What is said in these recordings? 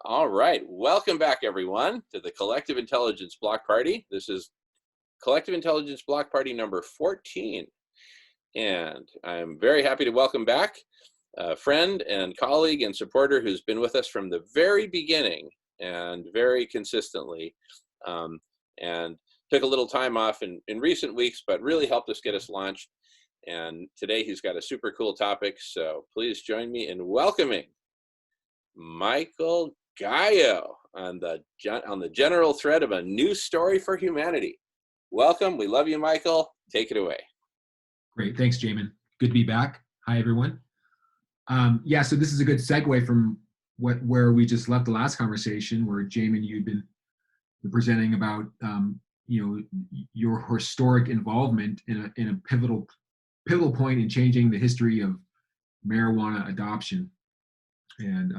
All right. Welcome back, everyone, to the Collective Intelligence Block Party. This is Collective Intelligence Block Party number 14. And I'm very happy to welcome back a friend and colleague and supporter who's been with us from the very beginning and very consistently, and took a little time off in recent weeks, but really helped us get us launched. And today he's got a super cool topic. So please join me in welcoming Michael Gaio on the general thread of a new story for humanity. Welcome. We love you, Michael. Take it away. Great. Thanks, Jamen. Good to be back. Hi, everyone. So this is a good segue from where we just left the last conversation, where Jamen, you'd been presenting about your historic involvement in a pivotal point in changing the history of marijuana adoption, and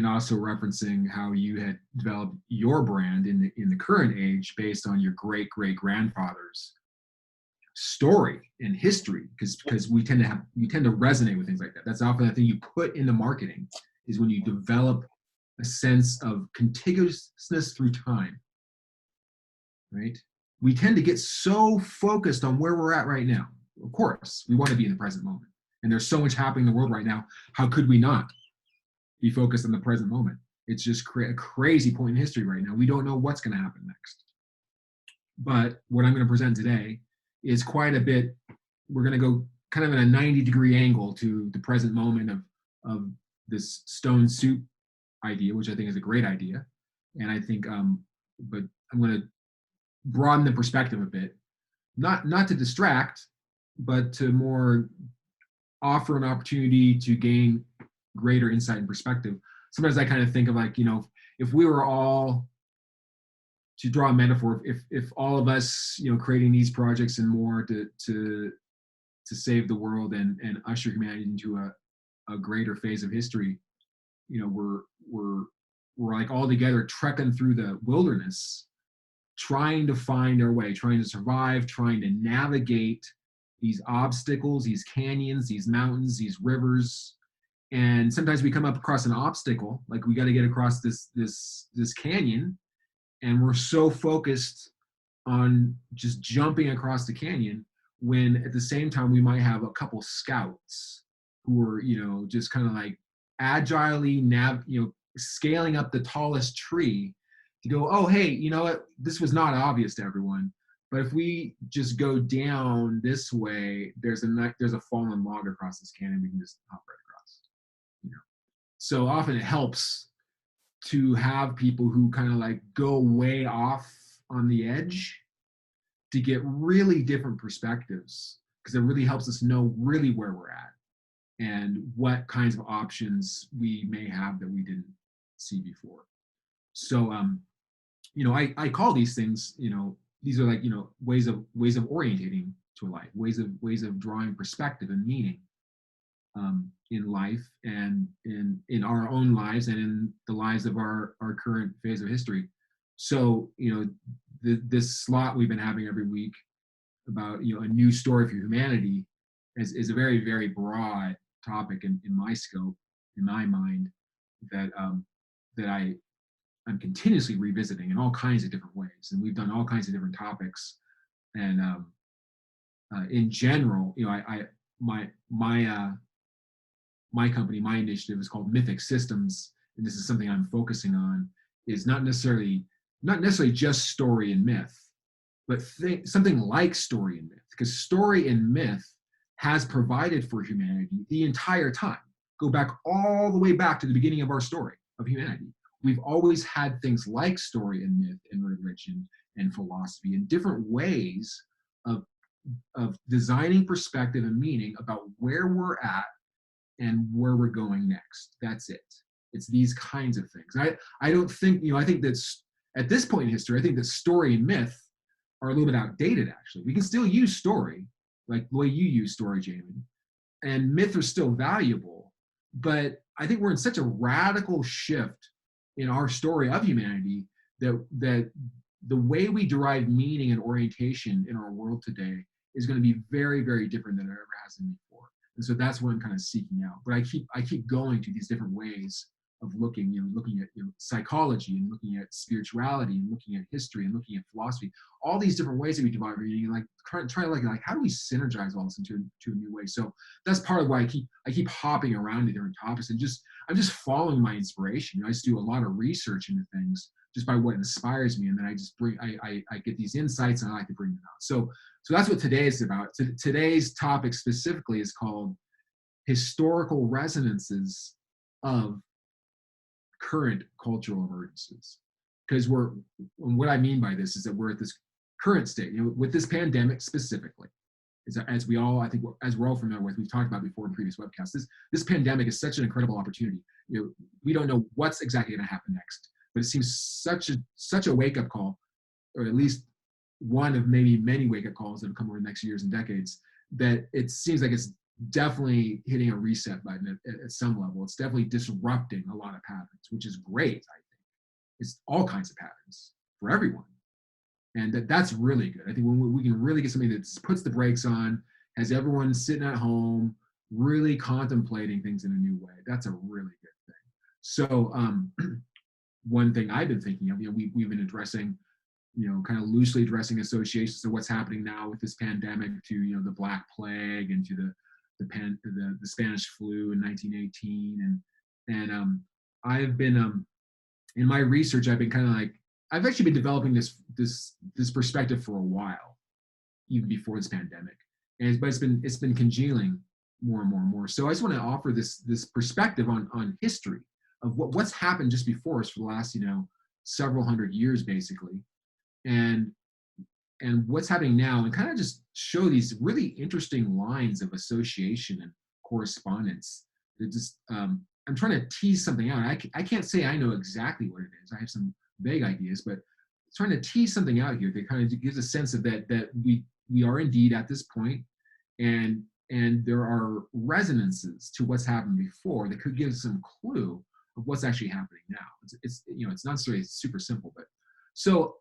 also referencing how you had developed your brand in the current age based on your great grandfather's story and history, because we tend to resonate with things like that. That's often the thing you put into marketing, is when you develop a sense of contiguousness through time, right? We tend to get so focused on where we're at right now. Of course, we want to be in the present moment. And there's so much happening in the world right now. How could we not be focused on the present moment? It's just a crazy point in history right now. We don't know what's going to happen next. But what I'm going to present today is quite a bit. We're going to go kind of in a 90-degree angle to the present moment of this stone soup idea, which I think is a great idea. And I think, but I'm going to broaden the perspective a bit, not to distract, but to more offer an opportunity to gain greater insight and perspective. Sometimes I kind of think of, like, if we were all, to draw a metaphor, if all of us, creating these projects and more to save the world and usher humanity into a greater phase of history, we're like all together trekking through the wilderness, trying to find our way, trying to survive, trying to navigate these obstacles, these canyons, these mountains, these rivers. And sometimes we come up across an obstacle, like we got to get across this canyon, and we're so focused on just jumping across the canyon, when at the same time we might have a couple scouts who are, just kind of like agilely scaling up the tallest tree to go, oh, hey, you know what? This was not obvious to everyone, but if we just go down this way, there's a fallen log across this canyon. We can just hop right across. So often it helps to have people who kind of like go way off on the edge to get really different perspectives, because it really helps us know really where we're at and what kinds of options we may have that we didn't see before. So, I call these things, these are like, ways of orientating to a life, ways of drawing perspective and meaning in life, and in our own lives, and in the lives of our current phase of history. So, this slot we've been having every week about, a new story for humanity is a very, very broad topic in my scope, in my mind, that I'm continuously revisiting in all kinds of different ways. And we've done all kinds of different topics. And in general, my company, my initiative is called Mythic Systems, and this is something I'm focusing on, is not necessarily just story and myth, but something like story and myth, because story and myth has provided for humanity the entire time. Go back all the way back to the beginning of our story of humanity. We've always had things like story and myth and religion and philosophy, and different ways of designing perspective and meaning about where we're at and where we're going next. That's it. It's these kinds of things. I don't think, I think that's, at this point in history, I think that story and myth are a little bit outdated, actually. We can still use story, like the way you use story, Jamen, and myth are still valuable, but I think we're in such a radical shift in our story of humanity that the way we derive meaning and orientation in our world today is going to be very, very different than it ever has been before. And so that's what I'm kind of seeking out. But I keep going to these different ways of looking, looking at psychology, and looking at spirituality, and looking at history, and looking at philosophy, all these different ways that we divide reading, and like trying to like how do we synergize all this into a new way. So that's part of why I keep hopping around to different topics, and I'm just following my inspiration. I just do a lot of research into things just by what inspires me, and then I just I get these insights, and I like to bring them out. So that's what today is about. Today's topic specifically is called historical resonances of current cultural emergencies. Because what I mean by this is that we're at this current state, with this pandemic specifically, as we're all familiar with, we've talked about before in previous webcasts, this pandemic is such an incredible opportunity. We don't know what's exactly going to happen next, but it seems such a wake-up call, or at least one of maybe many wake-up calls that have come over the next years and decades, that it seems like it's definitely hitting a reset button at some level. It's definitely disrupting a lot of patterns, which is great, I think. It's all kinds of patterns for everyone. And that's really good. I think when we can really get something that puts the brakes on, has everyone sitting at home, really contemplating things in a new way, that's a really good thing. So one thing I've been thinking of, we've been addressing, kind of loosely addressing associations of what's happening now with this pandemic to, the Black Plague, and to the Spanish flu in 1918, and I've been in my research, I've been kind of like, I've actually been developing this perspective for a while, even before this pandemic, but it's been congealing more and more and more. So I just want to offer this perspective on history of what's happened just before us for the last several hundred years basically, and what's happening now, and kind of just show these really interesting lines of association and correspondence. It just I'm trying to tease something out. I can't say I know exactly what it is. I have some vague ideas, but trying to tease something out here that kind of gives a sense of that we are indeed at this point, and there are resonances to what's happened before that could give some clue of what's actually happening now. It's it's not necessarily super simple, but so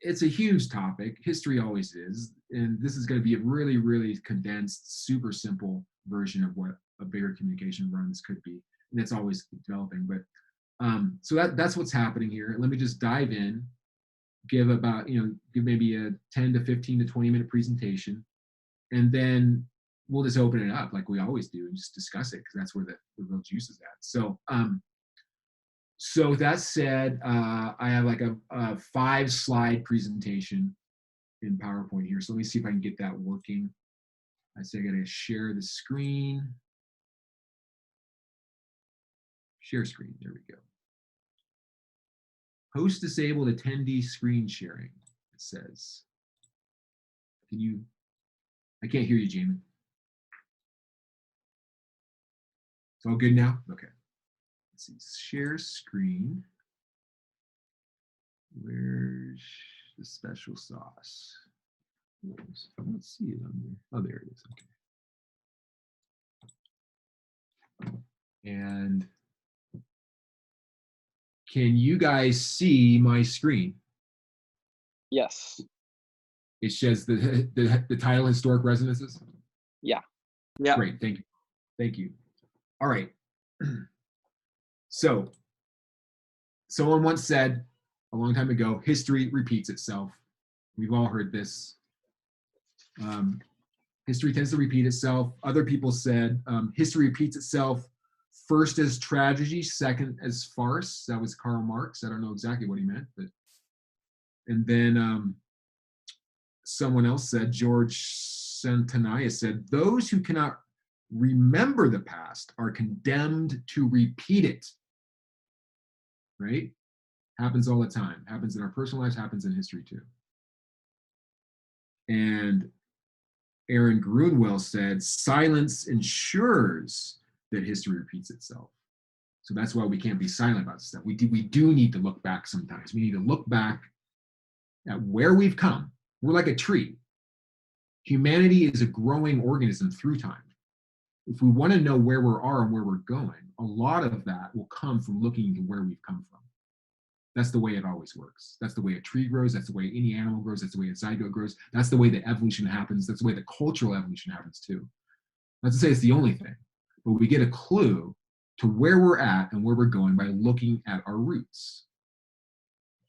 it's a huge topic. History always is, and this is going to be a really, really condensed, super simple version of what a bigger communication runs could be, and it's always developing. But so that's what's happening here. Let me just dive in, give maybe a 10 to 15 to 20-minute presentation, and then we'll just open it up like we always do and just discuss it, because that's where the real juice is at. So with that said, I have like a 5-slide presentation in PowerPoint here. So let me see if I can get that working. I say I gotta share the screen. Share screen, there we go. Host disabled attendee screen sharing, it says. I can't hear you, Jamen. It's all good now? Okay. Let's see, share screen. Where's the special sauce? I don't see it on there. Oh, there it is. Okay. And can you guys see my screen? Yes. It says the title, Historic Resonances? Yeah. Yeah. Great, thank you. Thank you. All right. So, someone once said a long time ago, history repeats itself. We've all heard this. History tends to repeat itself. Other people said history repeats itself first as tragedy, second as farce. That was Karl Marx. I don't know exactly what he meant, but and then someone else said, George Santanias said, those who cannot remember the past are condemned to repeat it. Right? Happens all the time. Happens in our personal lives, happens in history too. And Aaron Grunwell said, silence ensures that history repeats itself. So that's why we can't be silent about stuff. We do need to look back sometimes. We need to look back at where we've come. We're like a tree. Humanity is a growing organism through time. If we want to know where we are and where we're going, a lot of that will come from looking into where we've come from. That's the way it always works. That's the way a tree grows. That's the way any animal grows. That's the way a zygote grows. That's the way the evolution happens. That's the way the cultural evolution happens too. Not to say it's the only thing, but we get a clue to where we're at and where we're going by looking at our roots.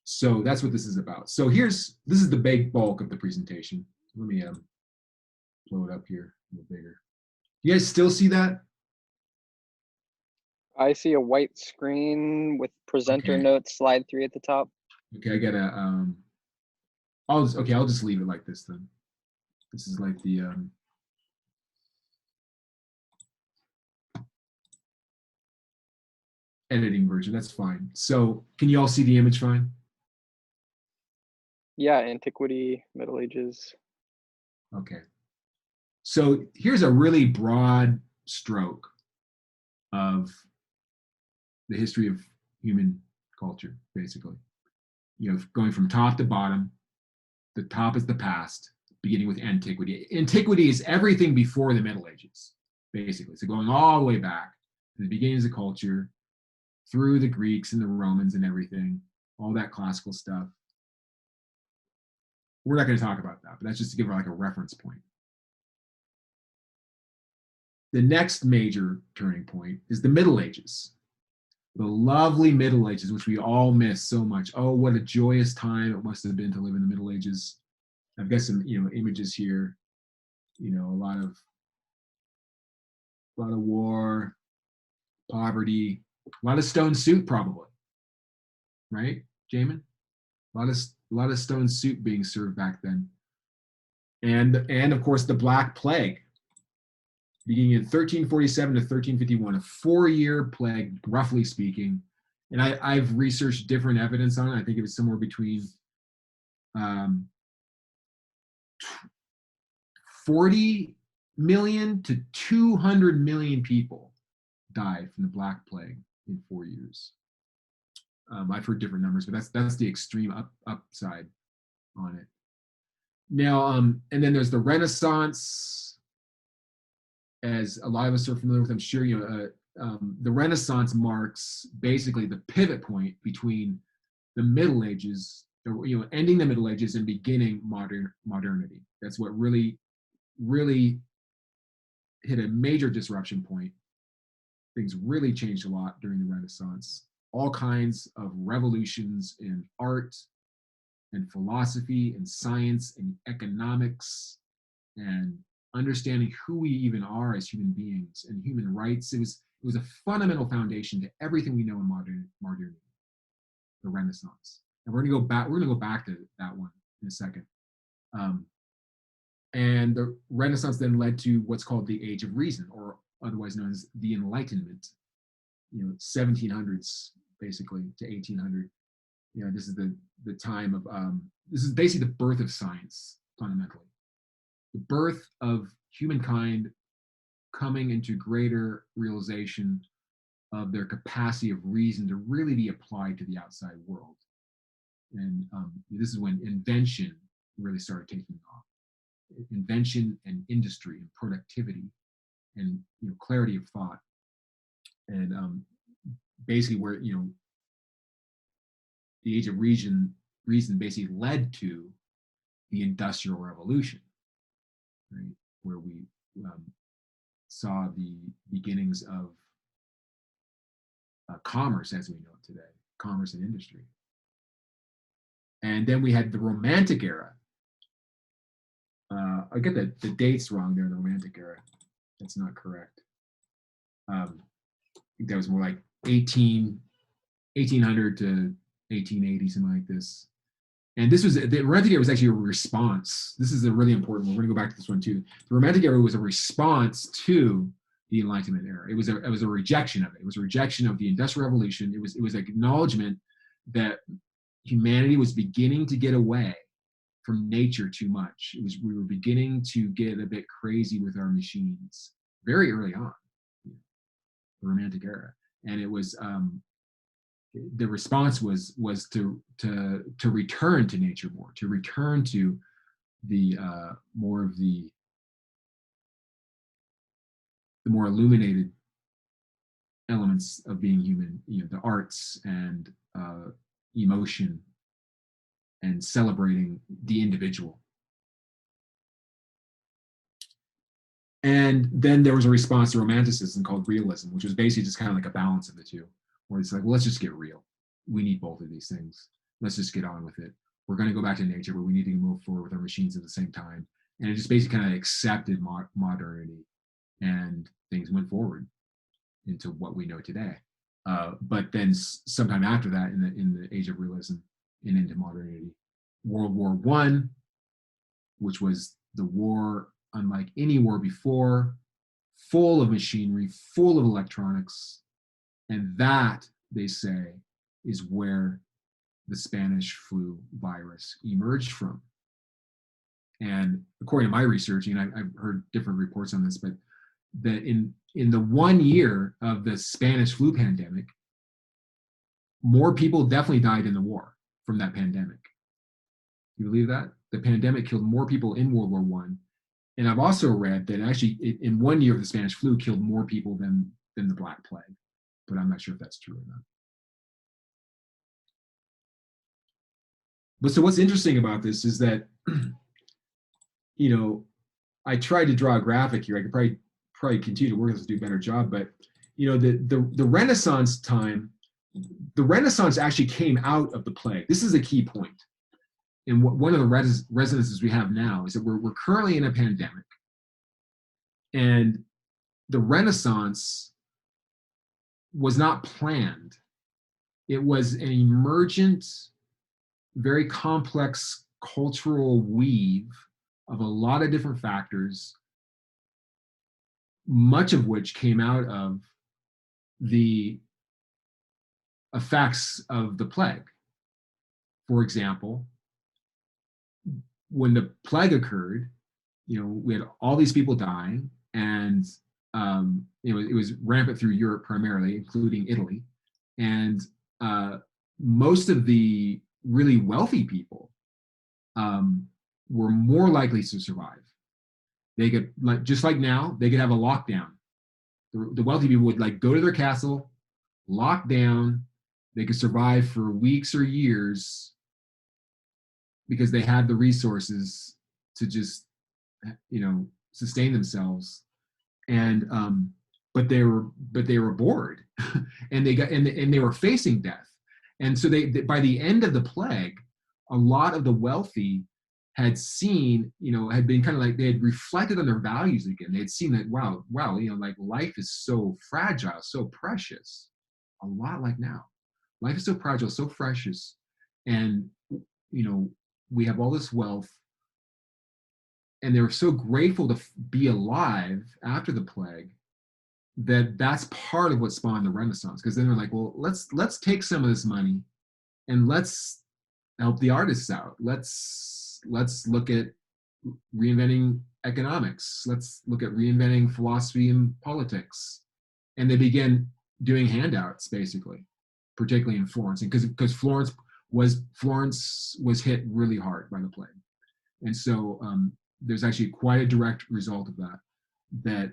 So that's what this is about. So this is the big bulk of the presentation. Let me blow it up here a little bigger. You guys still see that? I see a white screen with presenter Okay. notes, slide 3 at the top. Okay, I gotta I'll just leave it like this then. This is like the editing version. That's fine. So can you all see the image fine? Yeah, antiquity, Middle Ages. Okay. So here's a really broad stroke of the history of human culture, basically. You know, going from top to bottom. The top is the past, beginning with antiquity. Antiquity is everything before the Middle Ages, basically. So going all the way back to the beginnings of culture, through the Greeks and the Romans and everything, all that classical stuff. We're not going to talk about that, but that's just to give like a reference point. The next major turning point is the Middle Ages. The lovely Middle Ages, which we all miss so much. Oh, what a joyous time it must have been to live in the Middle Ages. I've got some, images here. A lot of war, poverty, a lot of stone soup, probably. Right, Jamen? A lot of stone soup being served back then. And of course the Black Plague, beginning in 1347 to 1351, a 4-year plague, roughly speaking. And I've researched different evidence on it. I think it was somewhere between 40 million to 200 million people died from the Black Plague in 4 years. I've heard different numbers, but that's the extreme upside on it. Now, and then there's the Renaissance, as a lot of us are familiar with. I'm sure the Renaissance marks basically the pivot point between the Middle Ages, ending the Middle Ages and beginning modernity. That's what really hit a major disruption point. Things really changed a lot during the Renaissance. All kinds of revolutions in art and philosophy and science and economics and understanding who we even are as human beings and human rights. It was a fundamental foundation to everything we know in modernity, the Renaissance. And we're gonna go back to that one in a second. And the Renaissance then led to what's called the Age of Reason, or otherwise known as the Enlightenment. 1700s basically to 1800. This is the time of this is basically the birth of science, fundamentally. The birth of humankind coming into greater realization of their capacity of reason to really be applied to the outside world. And this is when invention really started taking off. Invention and industry and productivity and clarity of thought. And basically where the Age of Reason basically led to the Industrial Revolution, right? Where we saw the beginnings of commerce as we know it today, commerce and industry. And then we had the Romantic era. I get the dates wrong there, the Romantic era. That's not correct. I think that was more like 1800 to 1880, something like this. And the Romantic era was actually a response. This is a really important one. We're gonna go back to this one too. The Romantic era was a response to the Enlightenment era. It was a rejection of it. It was a rejection of the Industrial Revolution. It was an acknowledgement that humanity was beginning to get away from nature too much. We were beginning to get a bit crazy with our machines very early on, the Romantic era. And it was the response was to return to nature more, to return to the more of the more illuminated elements of being human, the arts and emotion and celebrating the individual. And then there was a response to romanticism called realism, which was basically just kind of like a balance of the two, where it's like, well, let's just get real. We need both of these things. Let's just get on with it. We're going to go back to nature, but we need to move forward with our machines at the same time. And it just basically kind of accepted modernity, and things went forward into what we know today. But then sometime after that, in the age of realism and into modernity, World War I, which was the war unlike any war before, full of machinery, full of electronics, and that, they say, is where the Spanish flu virus emerged from. And according to my research, and I've heard different reports on this, but that in the 1 year of the Spanish flu pandemic, more people definitely died in the war from that pandemic. You believe that? The pandemic killed more people in World War I. And I've also read that actually in 1 year of the Spanish flu killed more people than the Black Plague. But I'm not sure if that's true or not. But so what's interesting about this is that, you know, I tried to draw a graphic here. I could probably continue to work on this to do a better job. But, you know, the Renaissance time, the Renaissance actually came out of the plague. This is a key point. And one of the resonances we have now is that we're currently in a pandemic. And the Renaissance was not planned. It was an emergent, very complex cultural weave of a lot of different factors, much of which came out of the effects of the plague. For example, when the plague occurred, you know, we had all these people dying, and it was rampant through Europe primarily, including Italy, and most of the really wealthy people were more likely to survive. They could, like, just like now, they could have a lockdown. The wealthy people would like go to their castle, lock down. They could survive for weeks or years because they had the resources to just, you know, sustain themselves. And but they were bored, and they were facing death. And so they by the end of the plague, a lot of the wealthy had seen, you know, had been kind of like, they had reflected on their values again. They had seen that, wow, you know, like life is so fragile, so precious, a lot like now. Life is so fragile, so precious. And, you know, we have all this wealth, and they were so grateful to be alive after the plague that's part of what spawned the Renaissance. Because then they're like, well, let's take some of this money and let's help the artists out. Let's look at reinventing economics. Let's look at reinventing philosophy and politics. And they began doing handouts, basically, particularly in Florence, and because Florence was hit really hard by the plague. And so there's actually quite a direct result of that.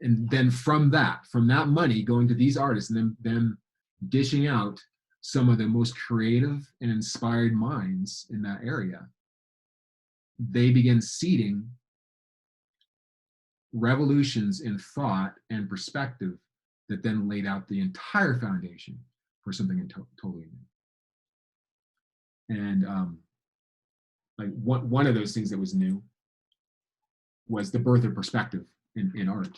And then from that money going to these artists, and then them dishing out some of the most creative and inspired minds in that area, they begin seeding revolutions in thought and perspective that then laid out the entire foundation for something totally new. And like one of those things that was new was the birth of perspective in art.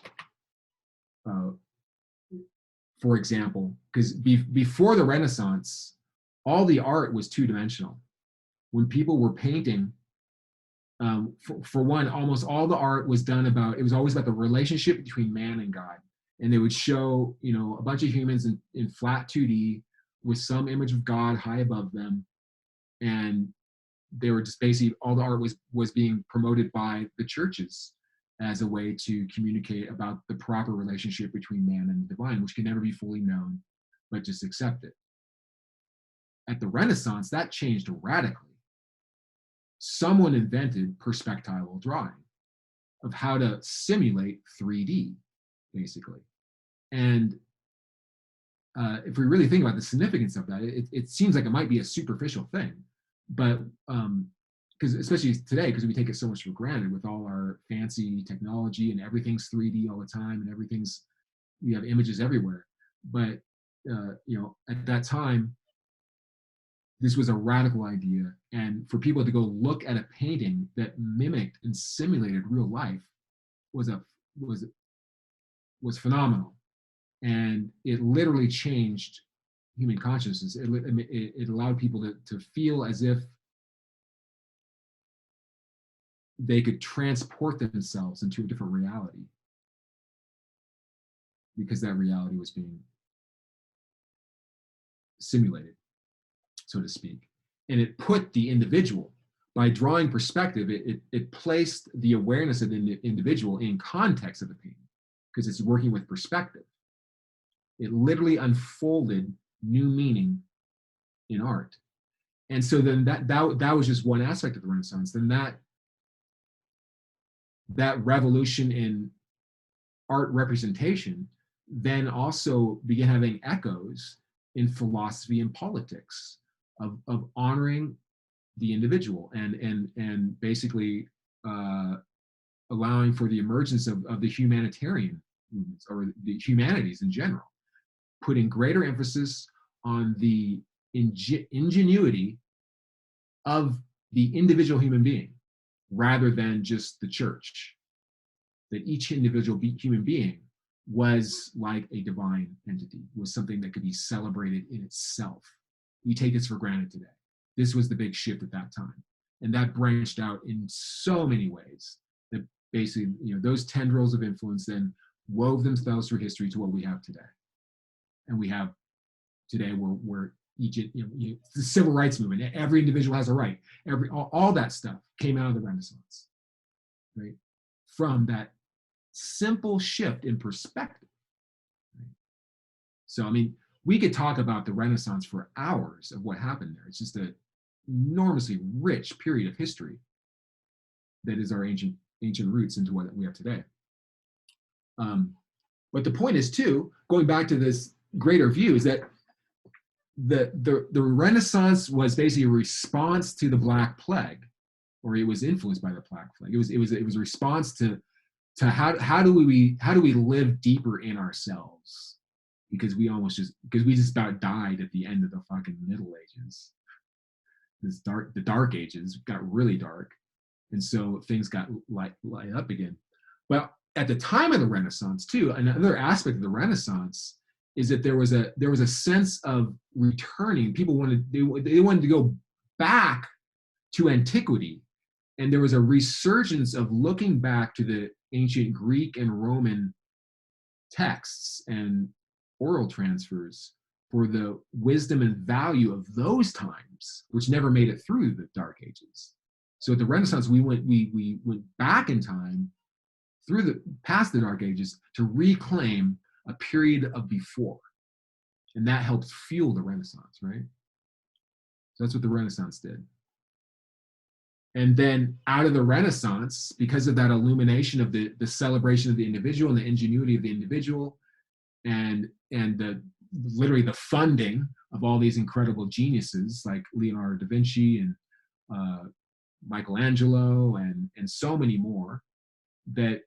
For example, because before the Renaissance, all the art was two-dimensional. When people were painting, for one, almost all the art was done it was always about the relationship between man and God. And they would show, you know, a bunch of humans in flat 2D with some image of God high above them. And they were just basically, all the art was being promoted by the churches as a way to communicate about the proper relationship between man and the divine, which can never be fully known, but just accept it. At the Renaissance, that changed radically. Someone invented perspectival drawing of how to simulate 3D, basically. And if we really think about the significance of that, it seems like it might be a superficial thing, but because especially today, because we take it so much for granted with all our fancy technology and everything's 3D all the time and we have images everywhere. But at that time, this was a radical idea, and for people to go look at a painting that mimicked and simulated real life was phenomenal, and it literally changed human consciousness. It allowed people to feel as if they could transport themselves into a different reality, because that reality was being simulated, so to speak. And it put the individual, by drawing perspective, it placed the awareness of the individual in context of the painting, because it's working with perspective. It literally unfolded new meaning in art. And so then that was just one aspect of the Renaissance. Then that revolution in art representation then also began having echoes in philosophy and politics of honoring the individual and basically allowing for the emergence of the humanitarian movements, or the humanities in general, putting greater emphasis on the ingenuity of the individual human being rather than just the church. That each individual human being was like a divine entity, was something that could be celebrated in itself. We take this for granted today. This was the big shift at that time. And that branched out in so many ways that basically, those tendrils of influence then wove themselves through history to what we have today. And we have today where each, the civil rights movement, every individual has a right, all that stuff came out of the Renaissance, right? From that simple shift in perspective. Right? So, I mean, we could talk about the Renaissance for hours of what happened there. It's just an enormously rich period of history that is our ancient roots into what we have today. But the point is, too, going back to this greater view, is that the Renaissance was basically a response to the Black Plague, or it was influenced by the Black Plague. It was a response to how do we live deeper in ourselves, because we just about died at the end of the fucking Middle Ages. The Dark Ages got really dark, and so things got light up again. Well, at the time of the Renaissance, too, another aspect of the Renaissance is that there was a sense of returning. People wanted to go back to antiquity, and there was a resurgence of looking back to the ancient Greek and Roman texts and oral transfers for the wisdom and value of those times, which never made it through the Dark Ages. So at the Renaissance, we went back in time past the Dark Ages to reclaim a period of before, and that helped fuel the Renaissance, right? So that's what the Renaissance did. And then out of the Renaissance, because of that illumination of the celebration of the individual and the ingenuity of the individual, and literally the funding of all these incredible geniuses like Leonardo da Vinci and Michelangelo and so many more, that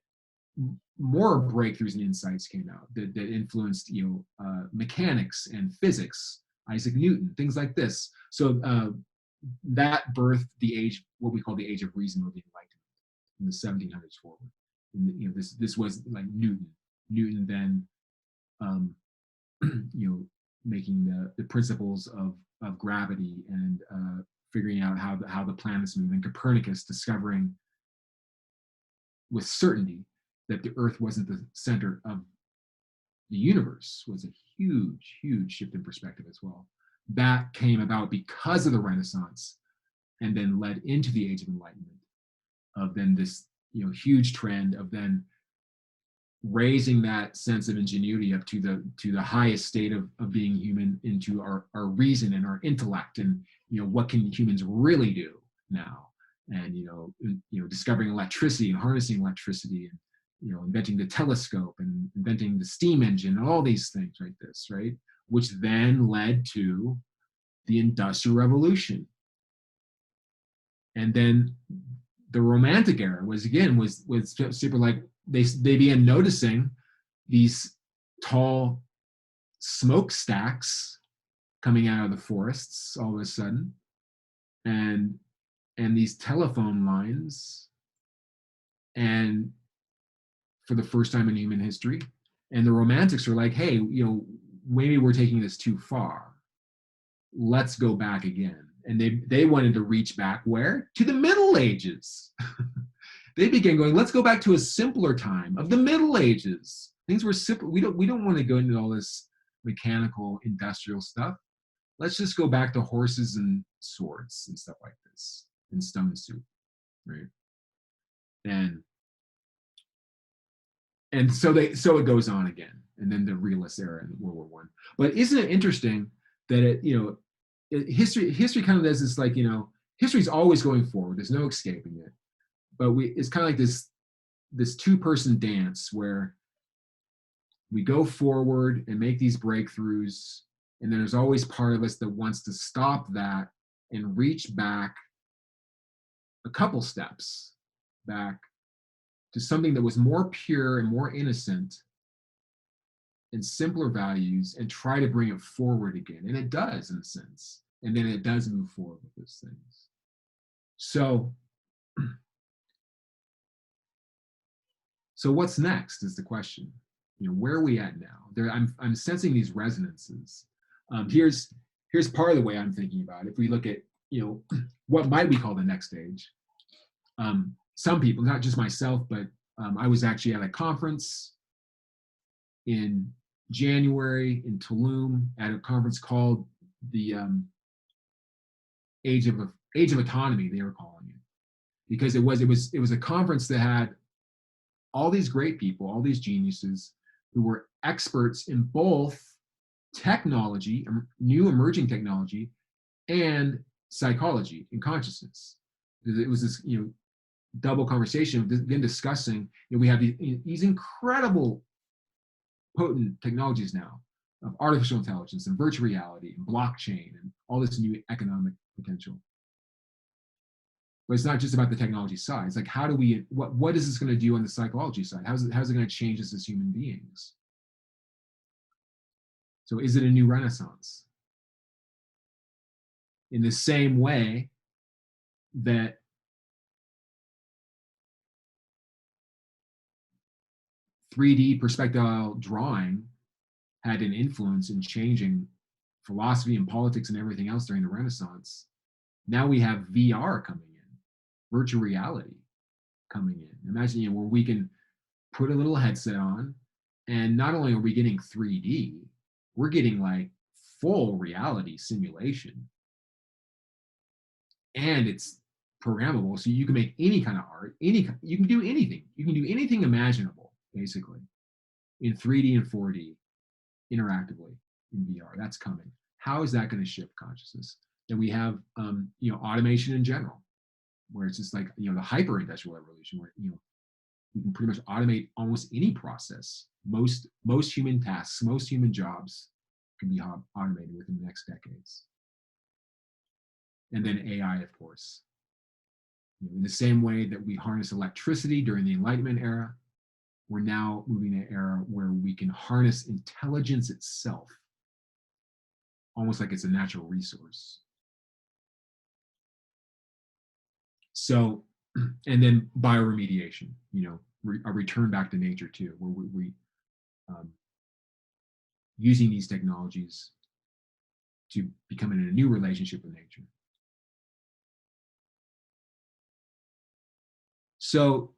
more breakthroughs and insights came out that influenced mechanics and physics, Isaac Newton, things like this. So that birthed the age, what we call the Age of Reason, or the Enlightenment, in the 1700s forward. And, this was like Newton then making the principles of gravity and figuring out how the planets move, and Copernicus discovering with certainty that the Earth wasn't the center of the universe, was a huge, huge shift in perspective as well. That came about because of the Renaissance, and then led into the Age of Enlightenment, of then this huge trend of then raising that sense of ingenuity up to the highest state of being human, into our reason and our intellect, and what can humans really do now, and discovering electricity and harnessing electricity, and inventing the telescope and inventing the steam engine and all these things, right? which then led to the Industrial Revolution. And then the Romantic era was super, like they began noticing these tall smokestacks coming out of the forests all of a sudden, and these telephone lines, and for the first time in human history. And the Romantics are like, hey, maybe we're taking this too far. Let's go back again. And they wanted to reach back where? To the Middle Ages. They began going, let's go back to a simpler time of the Middle Ages. Things were simple. We don't want to go into all this mechanical industrial stuff. Let's just go back to horses and swords and stuff like this, and stone soup, right? And so it goes on again, and then the realist era in World War One. But isn't it interesting that history kind of does this, like, history's always going forward. There's no escaping it. But it's kind of like this two-person dance where we go forward and make these breakthroughs, and there's always part of us that wants to stop that and reach back a couple steps back to something that was more pure and more innocent and simpler values, and try to bring it forward again. And it does, in a sense. And then it does move forward with those things. So what's next is the question. Where are we at now? I'm sensing these resonances. Here's part of the way I'm thinking about it. If we look at, what might we call the next stage? Some people, not just myself, but I was actually at a conference in January in Tulum, at a conference called the Age of Autonomy, they were calling it, because it was a conference that had all these great people, all these geniuses who were experts in both technology, new emerging technology, and psychology and consciousness. It was this, double conversation, then discussing, we have these incredible potent technologies now of artificial intelligence and virtual reality and blockchain and all this new economic potential. But it's not just about the technology side. It's like, how do we, what is this going to do on the psychology side? How's it going to change us as human beings? So is it a new renaissance? In the same way that .3D perspective drawing had an influence in changing philosophy and politics and everything else during the Renaissance, now we have VR coming in, virtual reality coming in. Imagine, where we can put a little headset on, and not only are we getting 3D, we're getting like full reality simulation. And it's programmable, so you can make any kind of art, you can do anything. You can do anything imaginable, basically, in 3D and 4D, interactively in VR. That's coming. How is that going to shift consciousness? Then we have, automation in general, where it's just like, the hyper-industrial revolution, where, we can pretty much automate almost any process. Most human tasks, most human jobs can be automated within the next decades. And then AI, of course. In the same way that we harness electricity during the Enlightenment era, we're now moving to an era where we can harness intelligence itself, almost like it's a natural resource. So, and then bioremediation, a return back to nature too, where we using these technologies to become in a new relationship with nature. So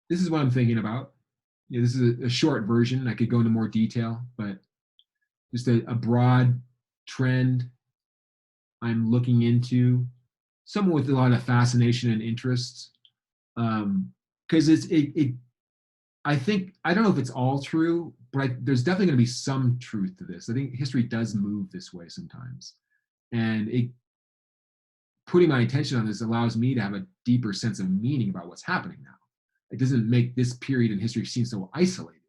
this is what I'm thinking about. This is a short version. I could go into more detail, but just a broad trend I'm looking into, someone with a lot of fascination and interest, because I think, I don't know if it's all true, but there's definitely going to be some truth to this. I think history does move this way sometimes, and putting my attention on this allows me to have a deeper sense of meaning about what's happening now. It doesn't make this period in history seem so isolated,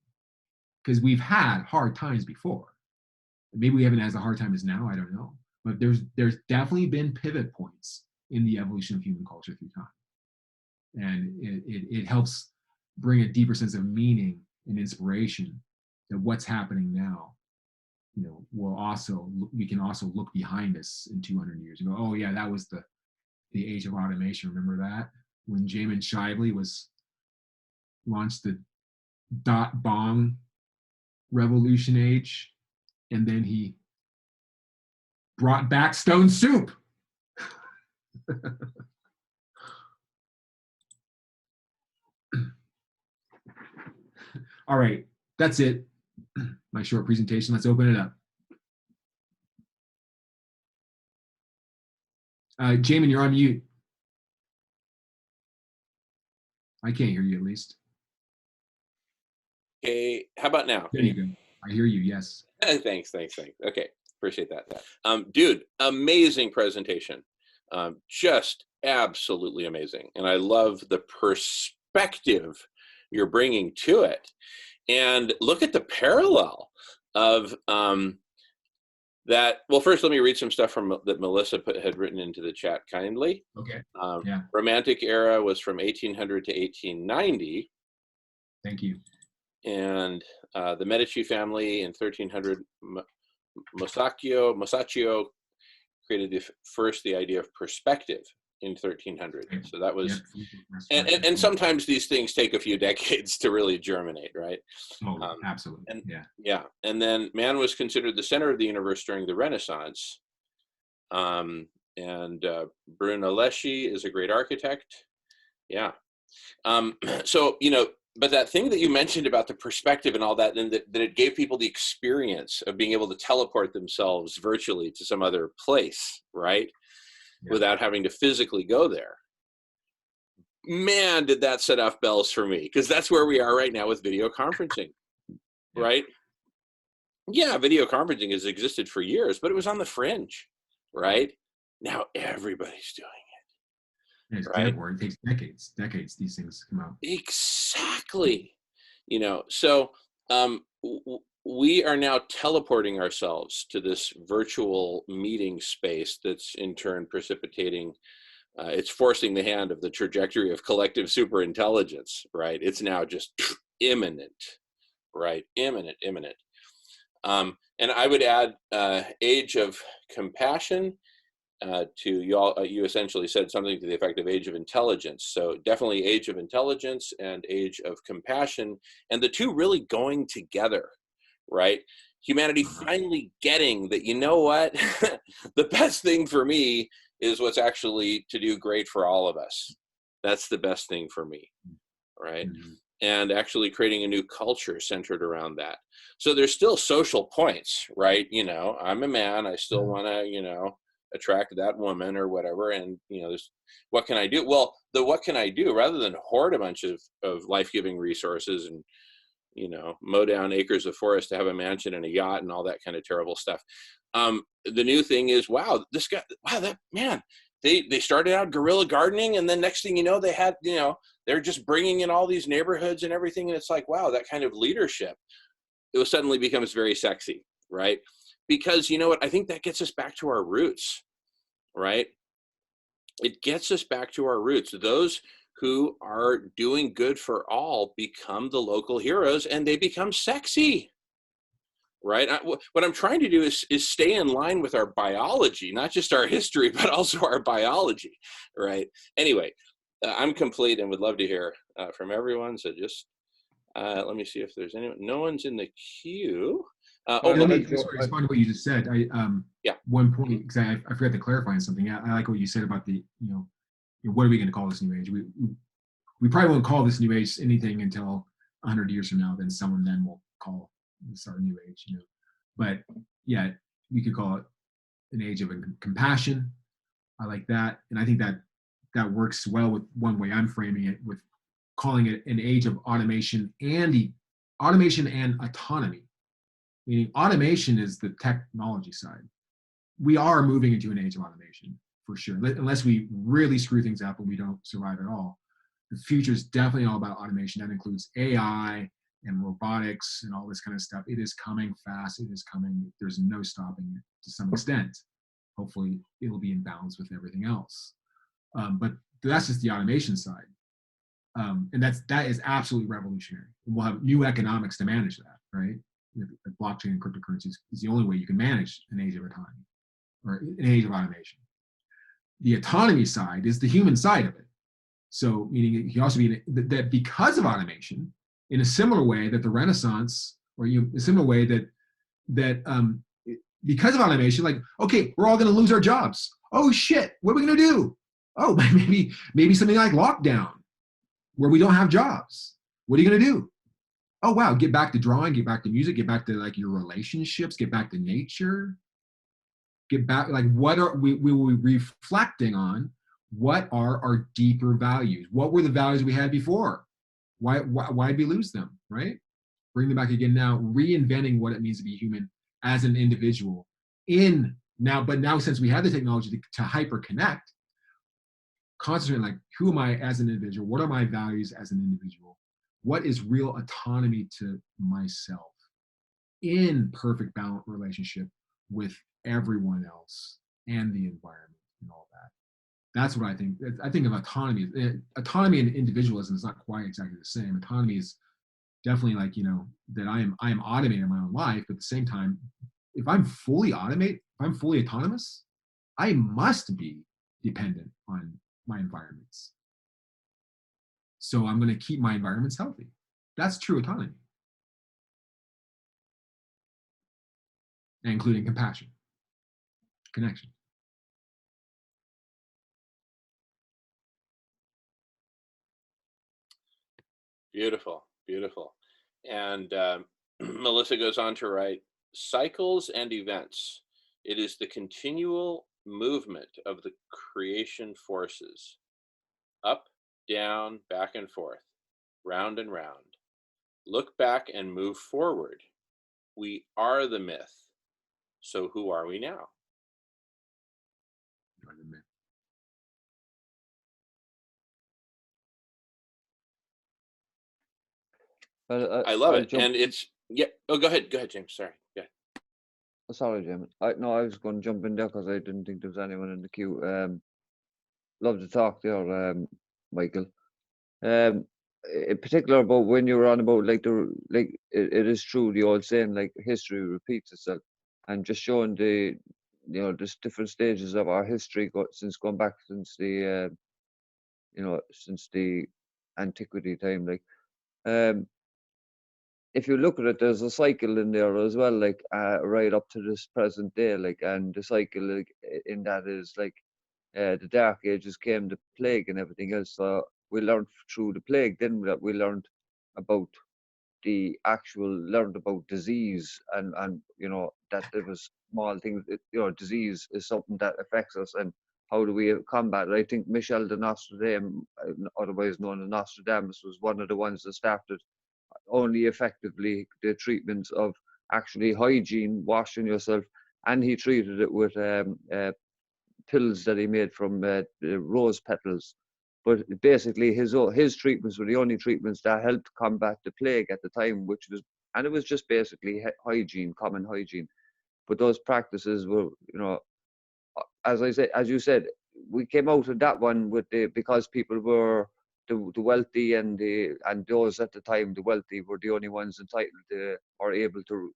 because we've had hard times before. Maybe we haven't as a hard time as now, I don't know. But there's definitely been pivot points in the evolution of human culture through time. And it helps bring a deeper sense of meaning and inspiration that what's happening now, we can also look behind us in 200 years and go, oh yeah, that was the age of automation. Remember that? When Jamen launched the dot bomb revolution age, and then he brought back stone soup. All right, that's it. My short presentation. Let's open it up. Jamen, you're on mute. I can't hear you, at least. Okay, how about now? There you go. I hear you, yes. Thanks. Okay, appreciate that. Dude, amazing presentation. Just absolutely amazing. And I love the perspective you're bringing to it. And look at the parallel of that. Well, first, let me read some stuff that Melissa had written into the chat kindly. Okay. Romantic era was from 1800 to 1890. Thank you. And the Medici family in 1300, Masaccio created the idea of perspective in 1300. So that was, and sometimes these things take a few decades to really germinate, right? Oh, absolutely. And then man was considered the center of the universe during the Renaissance. And Brunelleshi is a great architect. Yeah. So, but that thing that you mentioned about the perspective and all that, and that it gave people the experience of being able to teleport themselves virtually to some other place, right? Yeah. Without having to physically go there. Man, did that set off bells for me, because that's where we are right now with video conferencing, right? Yeah, video conferencing has existed for years, but it was on the fringe, right? Now everybody's doing it. It's right? It takes decades these things come out. Exactly. So we are now teleporting ourselves to this virtual meeting space that's in turn precipitating, it's forcing the hand of the trajectory of collective superintelligence, right? It's now just imminent, right? Imminent. And I would add age of compassion to y'all. You essentially said something to the effect of age of intelligence. So definitely age of intelligence and age of compassion, and the two really going together, right? Humanity finally getting that, you know what, the best thing for me is what's actually to do great for all of us. That's the best thing for me, right? Mm-hmm. And actually creating a new culture centered around that. So there's still social points, right? I'm a man, I still want to, attract that woman or whatever. And, there's, what can I do? Well, what can I do, rather than hoard a bunch of life-giving resources and, mow down acres of forest to have a mansion and a yacht and all that kind of terrible stuff. The new thing is, they started out guerrilla gardening, and then next thing you know, they had, they're just bringing in all these neighborhoods and everything. And it's like, wow, that kind of leadership, it suddenly becomes very sexy, right? Because I think that gets us back to our roots, right? It gets us back to our roots. Those who are doing good for all become the local heroes, and they become sexy, right? What I'm trying to do is stay in line with our biology, not just our history, but also our biology, right? Anyway, I'm complete and would love to hear from everyone. So just let me see if there's anyone. No one's in the queue. Let me respond to what you just said. One point, because I forgot to clarify on something. I like what you said about the, what are we going to call this new age? We probably won't call this new age anything until 100 years from now. Then someone then will call this our new age, But yeah, we could call it an age of compassion. I like that, and I think that works well with one way I'm framing it, with calling it an age of automation and autonomy. Meaning automation is the technology side. We are moving into an age of automation for sure, unless we really screw things up and we don't survive at all. The future is definitely all about automation. That includes AI, and robotics and all this kind of stuff. It is coming fast. It is coming. There's no stopping it to some extent. Hopefully, it'll be in balance with everything else. But that's just the automation side, and that is absolutely revolutionary. We'll have new economics to manage that, right? Blockchain and cryptocurrencies is the only way you can manage an age of autonomy or an age of automation. The autonomy side is the human side of it. So, meaning it can also be that because of automation, in a similar way that the Renaissance, or a similar way that because of automation, like, okay, we're all going to lose our jobs. Oh shit, what are we going to do? Oh, maybe something like lockdown, where we don't have jobs. What are you going to do? Oh wow, get back to drawing, get back to music, get back to like your relationships, get back to nature, get back, like, what are we will be reflecting on? What are our deeper values? What were the values we had before? Why did we lose them, right? Bring them back again now, reinventing what it means to be human as an individual but now since we have the technology to hyper connect, concentrating like, who am I as an individual? What are my values as an individual? What is real autonomy to myself in perfect balanced relationship with everyone else and the environment and all that? That's what I think. I think of autonomy. Autonomy and individualism is not quite exactly the same. Autonomy is definitely like, that I am automating my own life, but at the same time, if I'm fully autonomous, I must be dependent on my environments. So I'm going to keep my environments healthy. That's true autonomy, including compassion, connection. Beautiful, beautiful. And Melissa goes on to write, cycles and events. It is the continual movement of the creation forces, up, down, back and forth, round and round. Look back and move forward. We are the myth. So who are we now? I love it. And it's, yeah. Oh, go ahead, James. Sorry. Yeah. Sorry, Jamen. I was going to jump in there because I didn't think there was anyone in the queue. Love to talk there, Michael. In particular about when you were on about it is true, the old saying, like, history repeats itself, and just showing the there's different stages of our history since the since the antiquity time, like. If you look at it, there's a cycle in there as well, like, right up to this present day, like, and the cycle, like, in that is like, the Dark Ages came, the plague and everything else. So we learned through the plague, then we learned about learned about disease, and that there was small things. Disease is something that affects us, and how do we combat it? I think Michel de Nostradame, otherwise known as Nostradamus, was one of the ones that started only effectively the treatments of actually hygiene, washing yourself, and he treated it with pills that he made from rose petals. But basically, his treatments were the only treatments that helped combat the plague at the time, it was just basically hygiene, common hygiene. But those practices were, as you said, we came out of that one because people were the wealthy and those at the time, the wealthy were the only ones entitled to or able to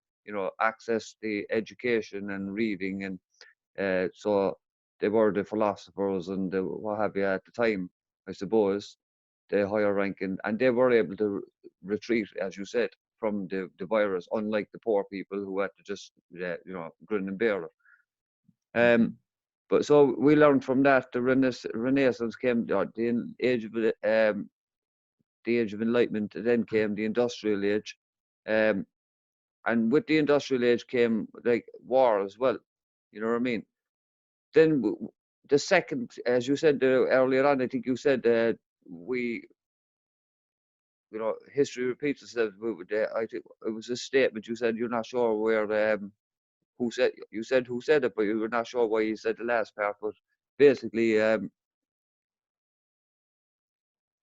access the education and reading, and so they were the philosophers and what have you at the time, I suppose, the higher ranking, and they were able to retreat, as you said, from the virus, unlike the poor people who had to just grin and bear it. But so we learned from that. The Renaissance came, the age of enlightenment. Then came the industrial age, and with the industrial age came like war as well. You know what I mean? Then the second, as you said earlier on, I think you said history repeats itself. I think it was a statement you said. You're not sure where who said it, but you were not sure why you said the last part. But basically,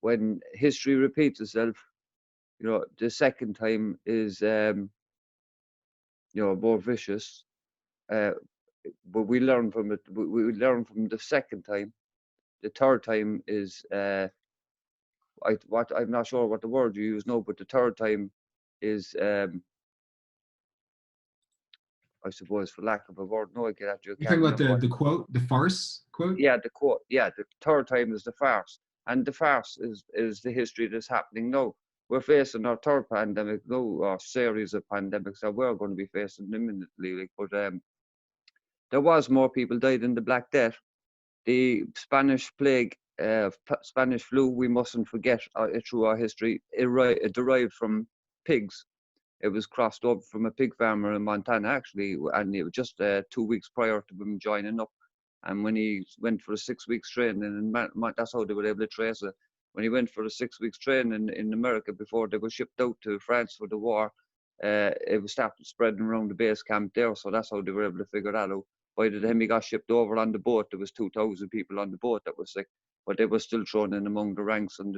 when history repeats itself, You know, the second time is you know, more vicious. But we learn from it. We learn from the second time. The third time is I'm not sure what the word you use now, but the third time is I suppose, for lack of a word, no, I can't You're can't talking about remember. the quote, the farce quote? Yeah, the quote. Yeah, the third time is the farce, and the farce is the history that's happening now. We're facing our third pandemic now, or series of pandemics that we're going to be facing imminently. Like, but there was more people died in the Black Death. The Spanish plague, Spanish flu, we mustn't forget through our history, it derived from pigs. It was crossed over from a pig farmer in Montana, actually, and it was just 2 weeks prior to him joining up. And when he went for a 6 weeks training, and that's how they were able to trace it. When he went for a 6 weeks training in America before they were shipped out to France for the war, it was started spreading around the base camp there. So that's how they were able to figure that out. By the time he got shipped over on the boat, there was 2,000 people on the boat that were sick, but they were still thrown in among the ranks in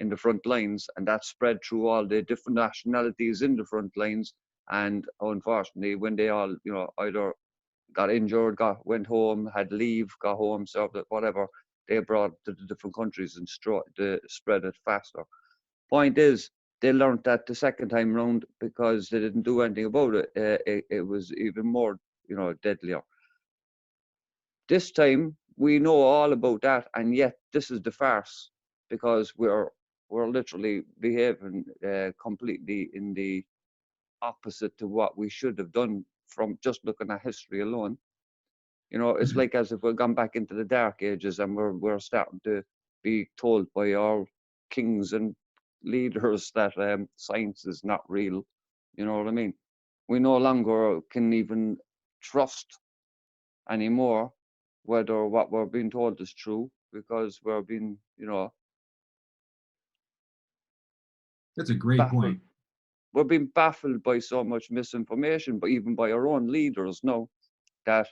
the front lines, and that spread through all the different nationalities in the front lines. And unfortunately, when they all, you know, either got injured, went home, had leave, got home, served it, whatever, they brought to the different countries and spread it faster. Point is, they learned that the second time round, because they didn't do anything about it, it was even more, you know, deadlier. This time, we know all about that, and yet this is the farce, because we're literally behaving completely in the opposite to what we should have done from just looking at history alone. You know, it's like as if we've gone back into the dark ages, and we're starting to be told by our kings and leaders that science is not real. You know what I mean? We no longer can even trust anymore whether what we're being told is true, because we're being, you know, That's a great baffled. point. We're being baffled by so much misinformation, but even by our own leaders now, that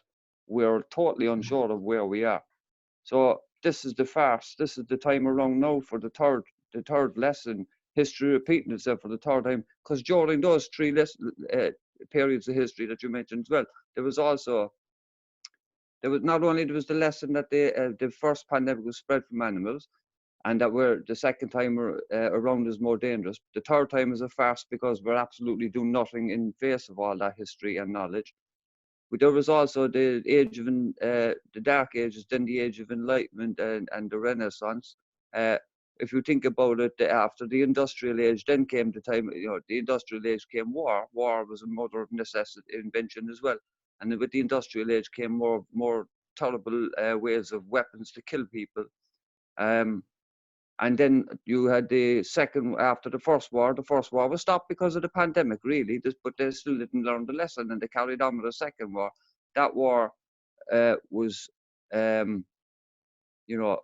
we're totally unsure of where we are. So this is the farce. This is the time around now for the third lesson. History repeating itself for the third time, because during those three periods of history that you mentioned as well, there was not only there was the lesson that the first pandemic was spread from animals, and that the second time around is more dangerous. The third time is a farce, because we're absolutely doing nothing in face of all that history and knowledge. But there was also the age of the Dark Ages, then the Age of Enlightenment and the Renaissance. If you think about it, after the Industrial Age, then came the time, you know, the Industrial Age came war. War was a mother of necessity, invention as well. And with the Industrial Age came more terrible ways of weapons to kill people. And then you had the second, after the First War. The First War was stopped because of the pandemic, really, but they still didn't learn the lesson, and they carried on with the Second War. That war was, you know,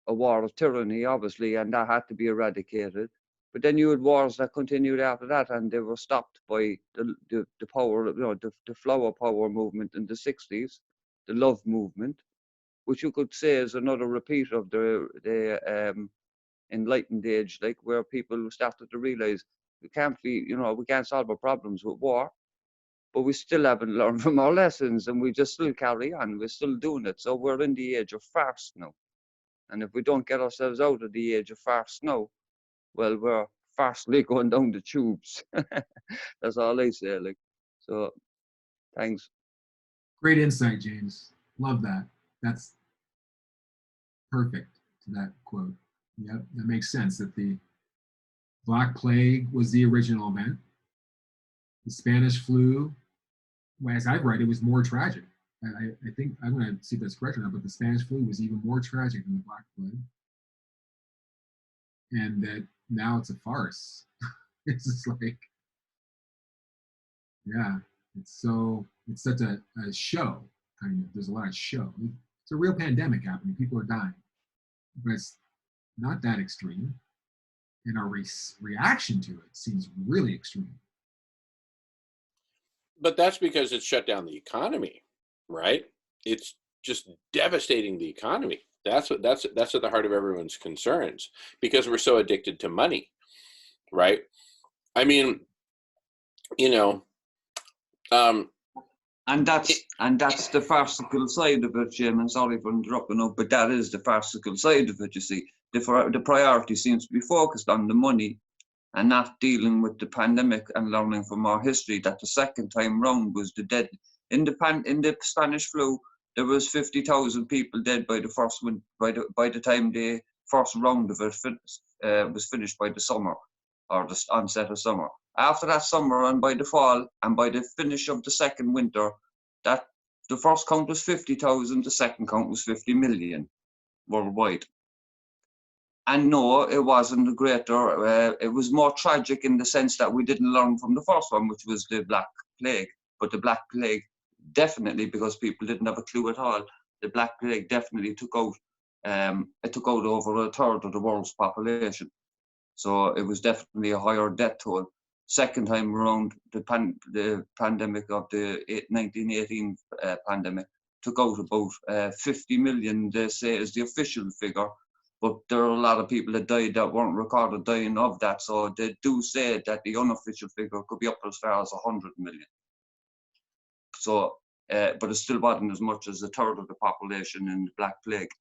a war of tyranny, obviously, and that had to be eradicated. But then you had wars that continued after that, and they were stopped by the power, you know, the flower power movement in the 60s, the love movement, which you could say is another repeat of the Enlightened Age, like, where people started to realize we can't solve our problems with war, but we still haven't learned from our lessons, and we just still carry on. We're still doing it. So we're in the age of farce now. And if we don't get ourselves out of the age of farce now, well, we're fastly going down the tubes. That's all I say. Like, so, thanks. Great insight, James. Love that. That's perfect to that quote. Yep, that makes sense that the Black Plague was the original event. The Spanish flu, as I've read, it was more tragic. I think, I'm going to see if that's correct or not, but the Spanish flu was even more tragic than the Black Plague. And that now it's a farce. It's just like, yeah, it's such a show, kind of. There's a lot of show. It's a real pandemic happening. People are dying. But it's not that extreme. And our reaction to it seems really extreme. But that's because it's shut down the economy, right? It's just devastating the economy. That's at the heart of everyone's concerns, because we're so addicted to money. right? I mean, you know, and that's the farcical side of it, Jim. And sorry for interrupting, but that is the farcical side of it. You see, the priority seems to be focused on the money and not dealing with the pandemic and learning from our history that the second time round was the dead. In the Spanish flu, there was 50,000 people dead by the first one, by the time the first round of it was finished by the summer, or the onset of summer. After that summer and by the fall and by the finish of the second winter, that the first count was 50,000, the second count was 50 million worldwide. And no, it wasn't a greater, it was more tragic in the sense that we didn't learn from the first one, which was the Black Plague. But the Black Plague definitely, because people didn't have a clue at all, the Black Plague definitely took out over a third of the world's population. So it was definitely a higher death toll. Second time around, the pandemic of the 1918 pandemic took out about 50 million, they say, is the official figure. But there are a lot of people that died that weren't recorded dying of that. So they do say that the unofficial figure could be up as far as 100 million. So, but it still wasn't as much as a third of the population in the Black Plague.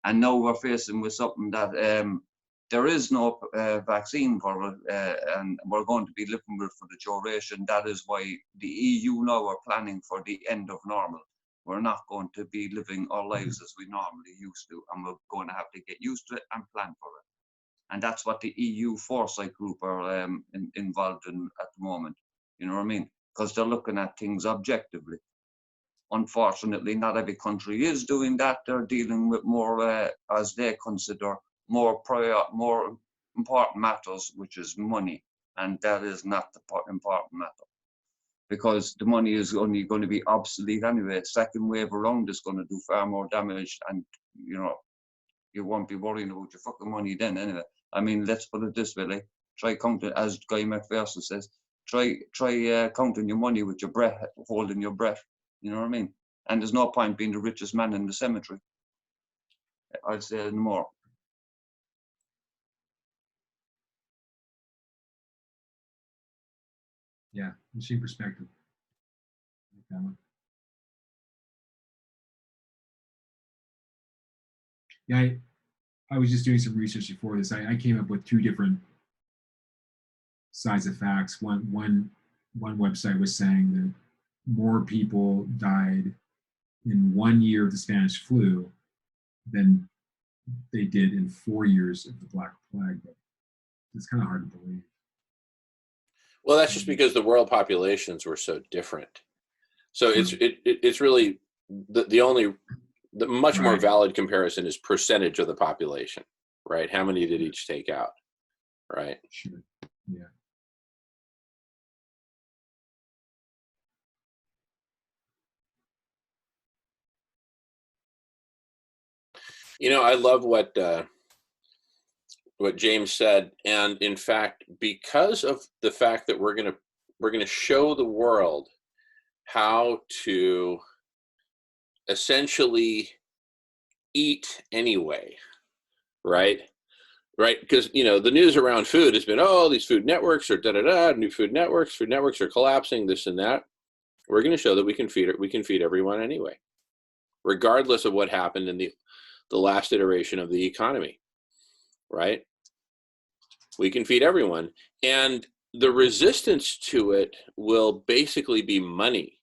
And now we're facing with something that there is no vaccine for it, and we're going to be living with it for the duration. That is why the EU now are planning for the end of normal. We're not going to be living our lives as we normally used to, and we're going to have to get used to it and plan for it. And that's what the EU Foresight Group are involved in at the moment. You know what I mean? Because they're looking at things objectively. Unfortunately, not every country is doing that. They're dealing with more, as they consider, more important matters, which is money. And that is not the important matter. Because the money is only going to be obsolete anyway. Second wave around is going to do far more damage, and you won't be worrying about your fucking money then anyway. I mean, let's put it this way, like, try counting, as Guy McPherson says, try counting your money with your breath, holding your breath. You know what I mean? And there's no point being the richest man in the cemetery. I'd say no more. Yeah, interesting perspective. Yeah, I was just doing some research before this. I came up with two different sides of facts. One website was saying that more people died in 1 year of the Spanish flu than they did in 4 years of the Black Plague. But it's kind of hard to believe. Well, that's just because the world populations were so different. So it's really the much more valid comparison is percentage of the population, right? How many did each take out, right? Sure. Yeah. I love what James said, and in fact, because of the fact that we're gonna show the world how to essentially eat anyway, right? Right, because the news around food has been, oh, these food networks are new food networks are collapsing, this and that. We're going to show that we can feed everyone anyway, regardless of what happened in the last iteration of the economy, right? We can feed everyone, and the resistance to it will basically be money,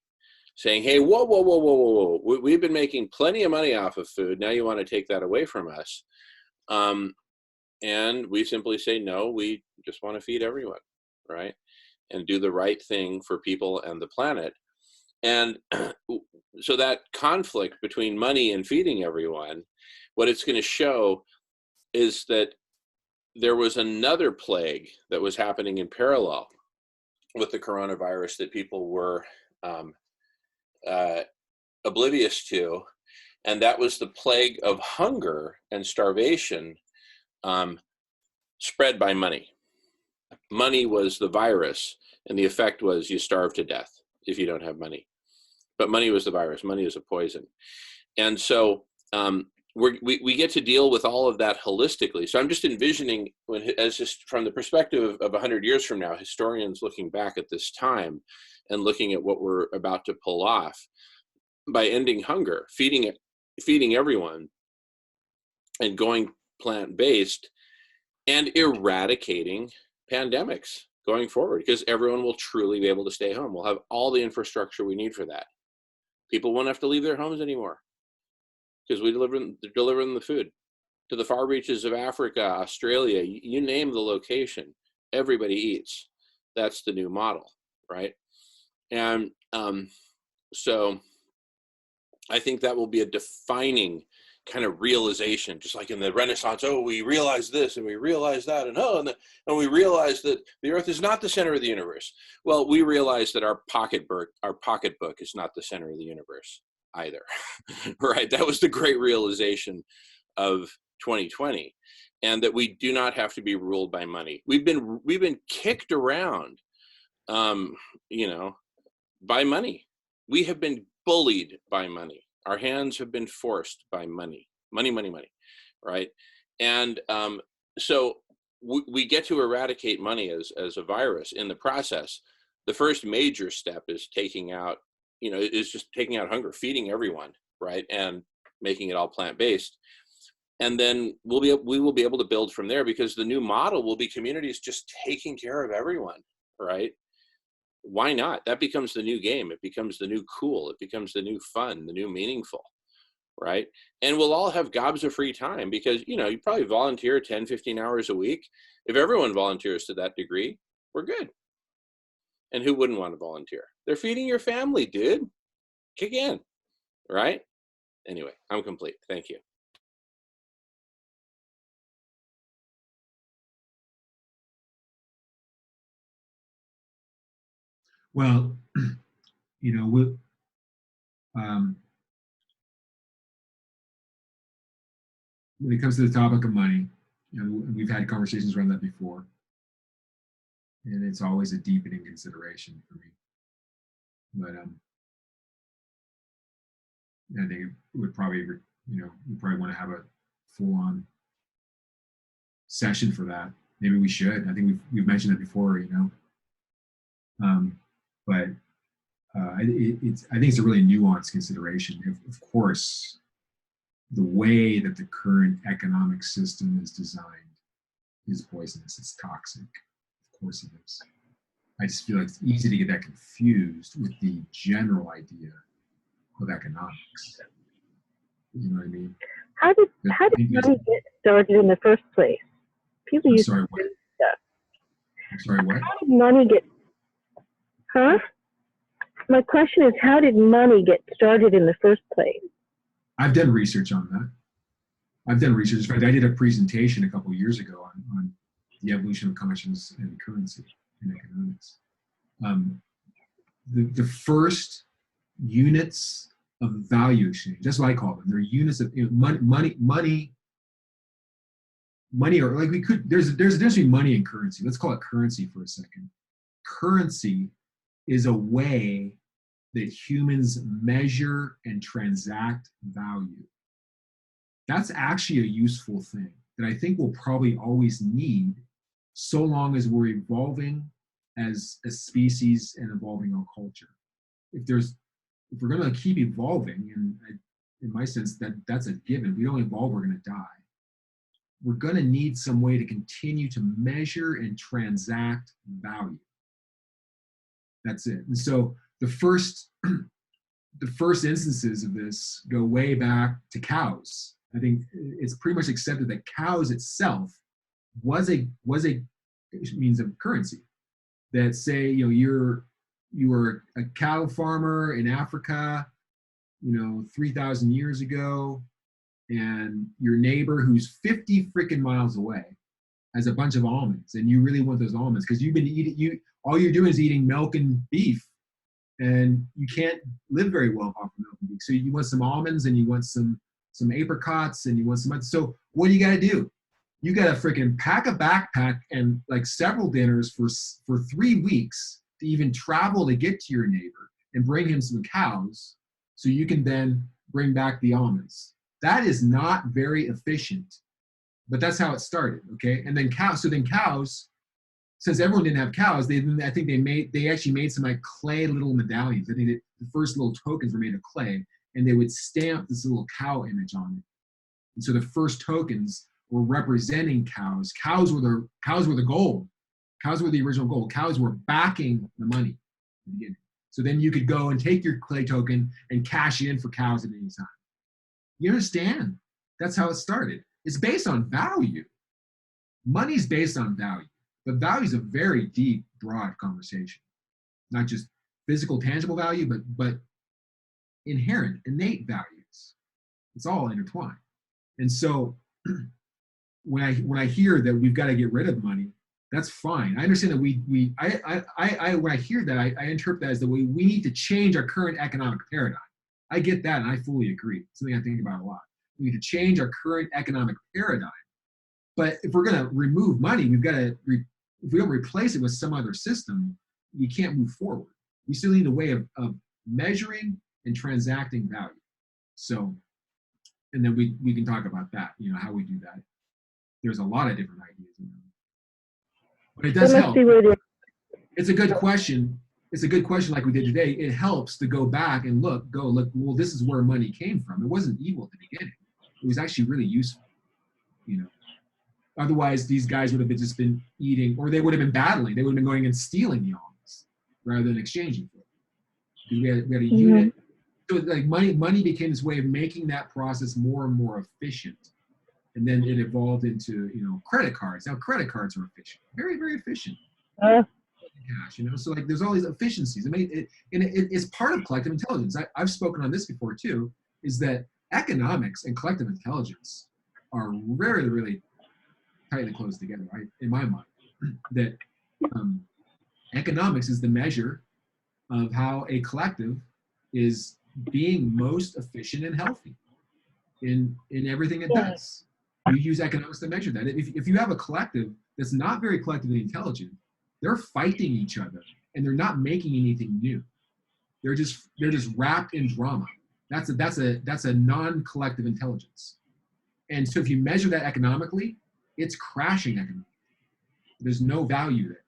saying, hey, whoa, we've been making plenty of money off of food, now you want to take that away from us. And we simply say, no, we just want to feed everyone, right? And do the right thing for people and the planet. And so that conflict between money and feeding everyone, what it's going to show is that there was another plague that was happening in parallel with the coronavirus that people were oblivious to. And that was the plague of hunger and starvation spread by money. Money was the virus, and the effect was you starve to death if you don't have money. But money was the virus. Money is a poison. And so we get to deal with all of that holistically. So I'm just envisioning, as just from the perspective of 100 years from now, historians looking back at this time and looking at what we're about to pull off by ending hunger, feeding everyone, and going plant-based, and eradicating pandemics going forward, because everyone will truly be able to stay home. We'll have all the infrastructure we need for that. People won't have to leave their homes anymore, because we delivering the food to the far reaches of Africa, Australia, you name the location, everybody eats. That's the new model, right? And so I think that will be a defining kind of realization, just like in the Renaissance. Oh, we realize this and we realize that, and and we realize that the Earth is not the center of the universe. Well, we realize that our pocketbook is not the center of the universe either, right? That was the great realization of 2020, and that we do not have to be ruled by money. We've been kicked around, by money. We have been bullied by money. Our hands have been forced by money, right? And so we get to eradicate money as a virus. In the process, the first major step is taking out hunger, feeding everyone, right? And making it all plant-based. And then we will be able to build from there, because the new model will be communities just taking care of everyone, right? Why not? That becomes the new game. It becomes the new cool. It becomes the new fun, the new meaningful, right? And we'll all have gobs of free time, because, you probably volunteer 10, 15 hours a week. If everyone volunteers to that degree, we're good. And who wouldn't want to volunteer? They're feeding your family, dude. Kick in, right? Anyway, I'm complete. Thank you. Well, when it comes to the topic of money, we've had conversations around that before, and it's always a deepening consideration for me. But I think it would probably, we probably want to have a full-on session for that. Maybe we should. I think we've mentioned it before, but I think it's a really nuanced consideration. Of course, the way that the current economic system is designed is poisonous. It's toxic. Of course it is. I just feel like it's easy to get that confused with the general idea of economics. You know what I mean? How did money get started in the first place? People I'm use sorry, what? stuff. I'm sorry, what? How did money get? Huh? My question is, how did money get started in the first place? I've done research on that. I've done research. In fact, I did a presentation a couple of years ago on the evolution of conscience and currency in economics. The first units of value exchange, that's what I call them. They're units of money, or like there's a difference between money and currency. Let's call it currency for a second. Currency is a way that humans measure and transact value. That's actually a useful thing that I think we'll probably always need, so long as we're evolving as a species and evolving our culture. If we're going to keep evolving, and in my sense, that's a given. If we don't evolve, we're going to die. We're going to need some way to continue to measure and transact value. That's it. And so the first instances of this go way back to cows. I think it's pretty much accepted that cows itself was a means of currency. That say, you were a cattle farmer in Africa, 3,000 years ago, and your neighbor who's 50 freaking miles away has a bunch of almonds, and you really want those almonds because you've been eating, all you're doing is eating milk and beef, and you can't live very well off of milk and beef. So you want some almonds, and you want some apricots, and you want some. So what do you got to do? You got to freaking pack a backpack and like several dinners for 3 weeks to even travel to get to your neighbor and bring him some cows, so you can then bring back the almonds. That is not very efficient, but that's how it started. Okay, and then cows. Since everyone didn't have cows, I think they actually made some like clay little medallions. I think the first little tokens were made of clay, and they would stamp this little cow image on it. And so the first tokens were representing cows. Cows were the gold. Cows were the original gold. Cows were backing the money in the beginning. So then you could go and take your clay token and cash in for cows at any time. You understand? That's how it started. It's based on value. Money's based on value. But value is a very deep, broad conversation. Not just physical, tangible value, but inherent, innate values. It's all intertwined. And so when I hear that we've got to get rid of money, that's fine. I understand that when I hear that, I interpret that as the way we need to change our current economic paradigm. I get that, and I fully agree. It's something I think about a lot. We need to change our current economic paradigm. But if we're going to remove money, we've got to, if we don't replace it with some other system, we can't move forward. We still need a way of measuring and transacting value. So, and then we can talk about that, how we do that. There's a lot of different ideas. But it does help. It's a good question. It's a good question like we did today. It helps to go back and look, well, this is where money came from. It wasn't evil at the beginning. It was actually really useful, Otherwise, these guys would have just been eating, or they would have been battling. They would have been going and stealing the almonds rather than exchanging for it. Because we had a unit. So like money became this way of making that process more and more efficient. And then it evolved into, credit cards. Now credit cards are efficient, very, very efficient. Cash, so like there's all these efficiencies. I mean, it's part of collective intelligence. I've spoken on this before too, is that economics and collective intelligence are really, really tightly close together, right? In my mind, that economics is the measure of how a collective is being most efficient and healthy in everything it does. You use economics to measure that. If you have a collective that's not very collectively intelligent, they're fighting each other and they're not making anything new. They're just wrapped in drama. That's a non-collective intelligence. And so if you measure that economically, it's crashing economically. There's no value there.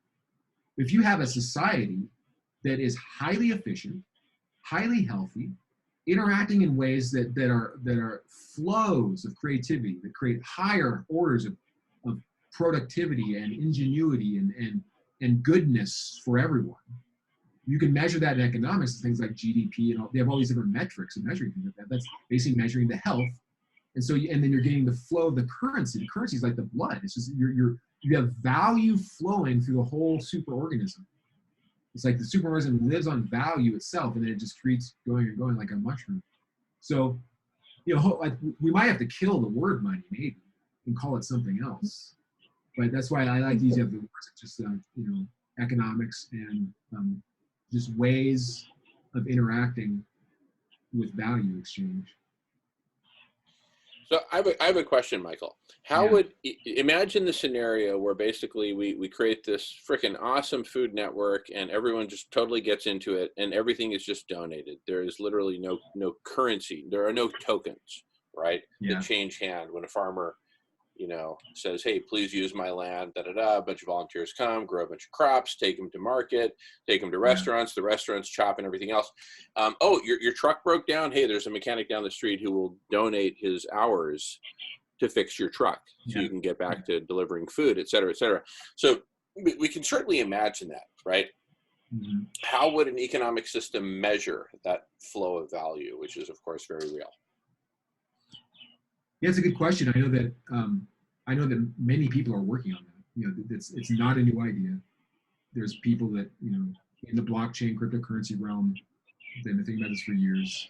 If you have a society that is highly efficient, highly healthy, interacting in ways that are flows of creativity, that create higher orders of productivity and ingenuity and goodness for everyone. You can measure that in economics, things like GDP, and they have all these different metrics of measuring things like that. That's basically measuring the health. And so, and then you're getting the flow of the currency. The currency is like the blood. It's just you have value flowing through the whole superorganism. It's like the superorganism lives on value itself, and then it just keeps going and going like a mushroom. So, we might have to kill the word money maybe and call it something else. But that's why I like to use the words. It's just economics and just ways of interacting with value exchange. So I have a question, Michael. How would, imagine the scenario where basically we create this freaking awesome food network and everyone just totally gets into it and everything is just donated. There is literally no currency. There are no tokens, right? That change hand when a farmer, says, hey, please use my land, a bunch of volunteers come, grow a bunch of crops, take them to market, take them to restaurants, the restaurants chop and everything else. Your truck broke down. Hey, there's a mechanic down the street who will donate his hours to fix your truck so you can get back to delivering food, et cetera, et cetera. So we can certainly imagine that, right? Mm-hmm. How would an economic system measure that flow of value, which is, of course, very real? Yeah, it's a good question. I know that many people are working on that. It's not a new idea. There's people that in the blockchain cryptocurrency realm they've been thinking about this for years.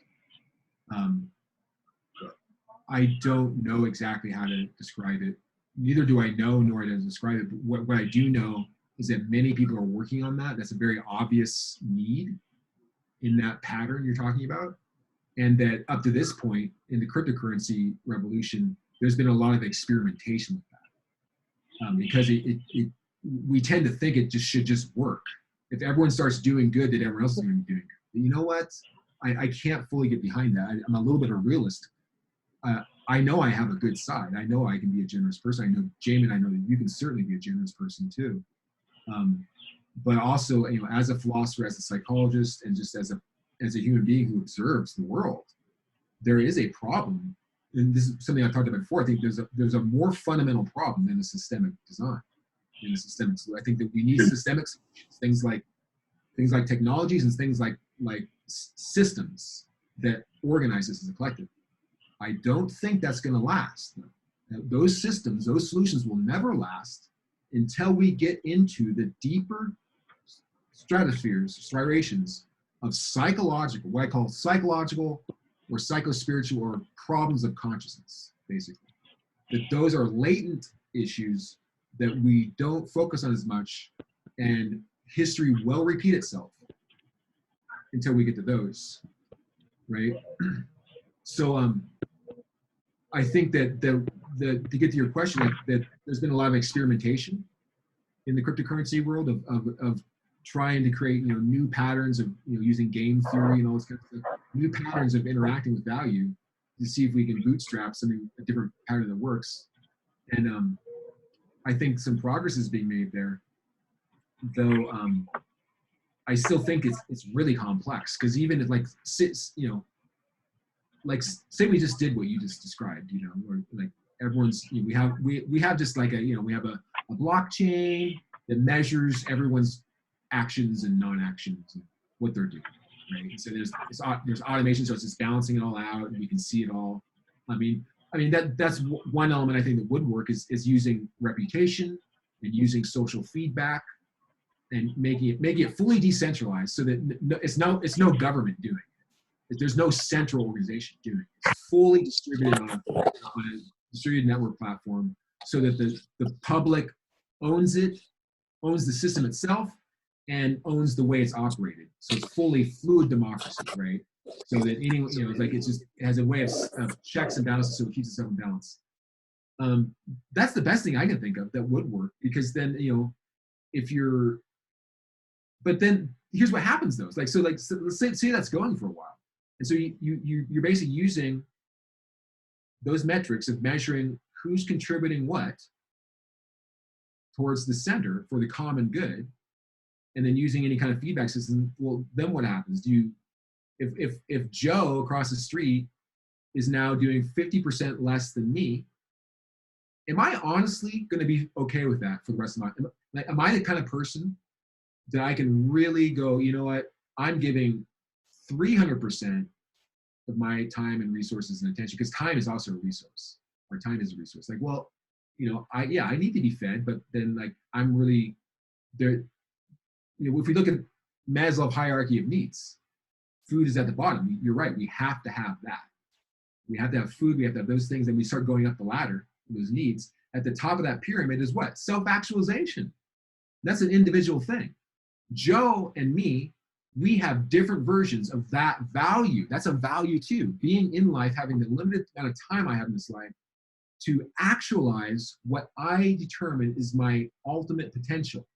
I don't know exactly how to describe it. Neither do I know, nor do I describe it. But what I do know is that many people are working on that. That's a very obvious need in that pattern you're talking about. And that up to this point in the cryptocurrency revolution, there's been a lot of experimentation with that because we tend to think it should just work. If everyone starts doing good, then everyone else is going to be doing good. But you know what? I can't fully get behind that. I'm a little bit of a realist. I know I have a good side. I know I can be a generous person. I know, Jamen, I know that you can certainly be a generous person too. But also, as a philosopher, as a psychologist, and just as a human being who observes the world, there is a problem. And this is something I talked about before. I think there's a more fundamental problem than a systemic design. I think that we need systemic solutions, things like technologies and things like systems that organize us as a collective. I don't think that's going to last. Those systems, those solutions will never last until we get into the deeper striations of psychological, what I call psychological or psychospiritual or problems of consciousness, basically. That those are latent issues that we don't focus on as much, and history will repeat itself until we get to those, right? So I think that to get to your question, that there's been a lot of experimentation in the cryptocurrency world of trying to create new patterns of using game theory and all this kind of stuff, new patterns of interacting with value to see if we can bootstrap a different pattern that works. And I think some progress is being made there, though. I still think it's really complex, because even if say we just did what you just described, or like everyone's, we have just like we have a blockchain that measures everyone's actions and non-actions and what they're doing, right? And so there's automation, so it's just balancing it all out, and we can see it all. I mean that's one element I think that would work is using reputation and using social feedback and making it fully decentralized, so that it's no government doing it. There's no central organization doing it. It's fully distributed on a distributed network platform, so that the public owns the system itself and owns the way it's operated. So it's fully fluid democracy, right? So that anyone, it has a way of checks and balances, so it keeps itself in balance. That's the best thing I can think of that would work, because then, but then here's what happens though. So let's say that's going for a while. And so you're basically using those metrics of measuring who's contributing what towards the center for the common good, and then using any kind of feedback system. Well, then what happens? If Joe across the street is now doing 50% less than me, am I honestly going to be okay with that for the rest of my life? Am I the kind of person that I can really go, you know what, I'm giving 300% of my time and resources and attention, because time is also a resource. Our time is a resource. Like, well, I need to be fed, but then I'm really there. If we look at Maslow's hierarchy of needs, food is at the bottom. You're right. We have to have that. We have to have food. We have to have those things. And we start going up the ladder, those needs. At the top of that pyramid is what? Self-actualization. That's an individual thing. Joe and me, we have different versions of that value. That's a value too. Being in life, having the limited amount of time I have in this life to actualize what I determine is my ultimate potential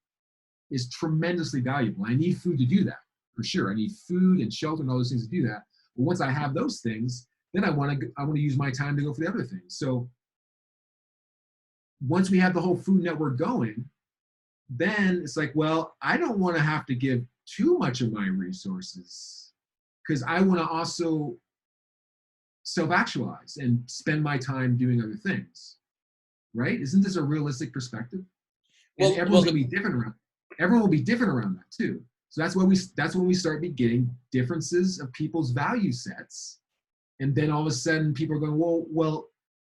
is tremendously valuable. I need food to do that, for sure. I need food and shelter and all those things to do that. But once I have those things, then I want to use my time to go for the other things. So once we have the whole food network going, then it's like, well, I don't want to have to give too much of my resources, because I want to also self-actualize and spend my time doing other things, right? Isn't this a realistic perspective? And everyone's going to be different around. Everyone will be different around that too. So that's when we start getting differences of people's value sets, and then all of a sudden people are going, well,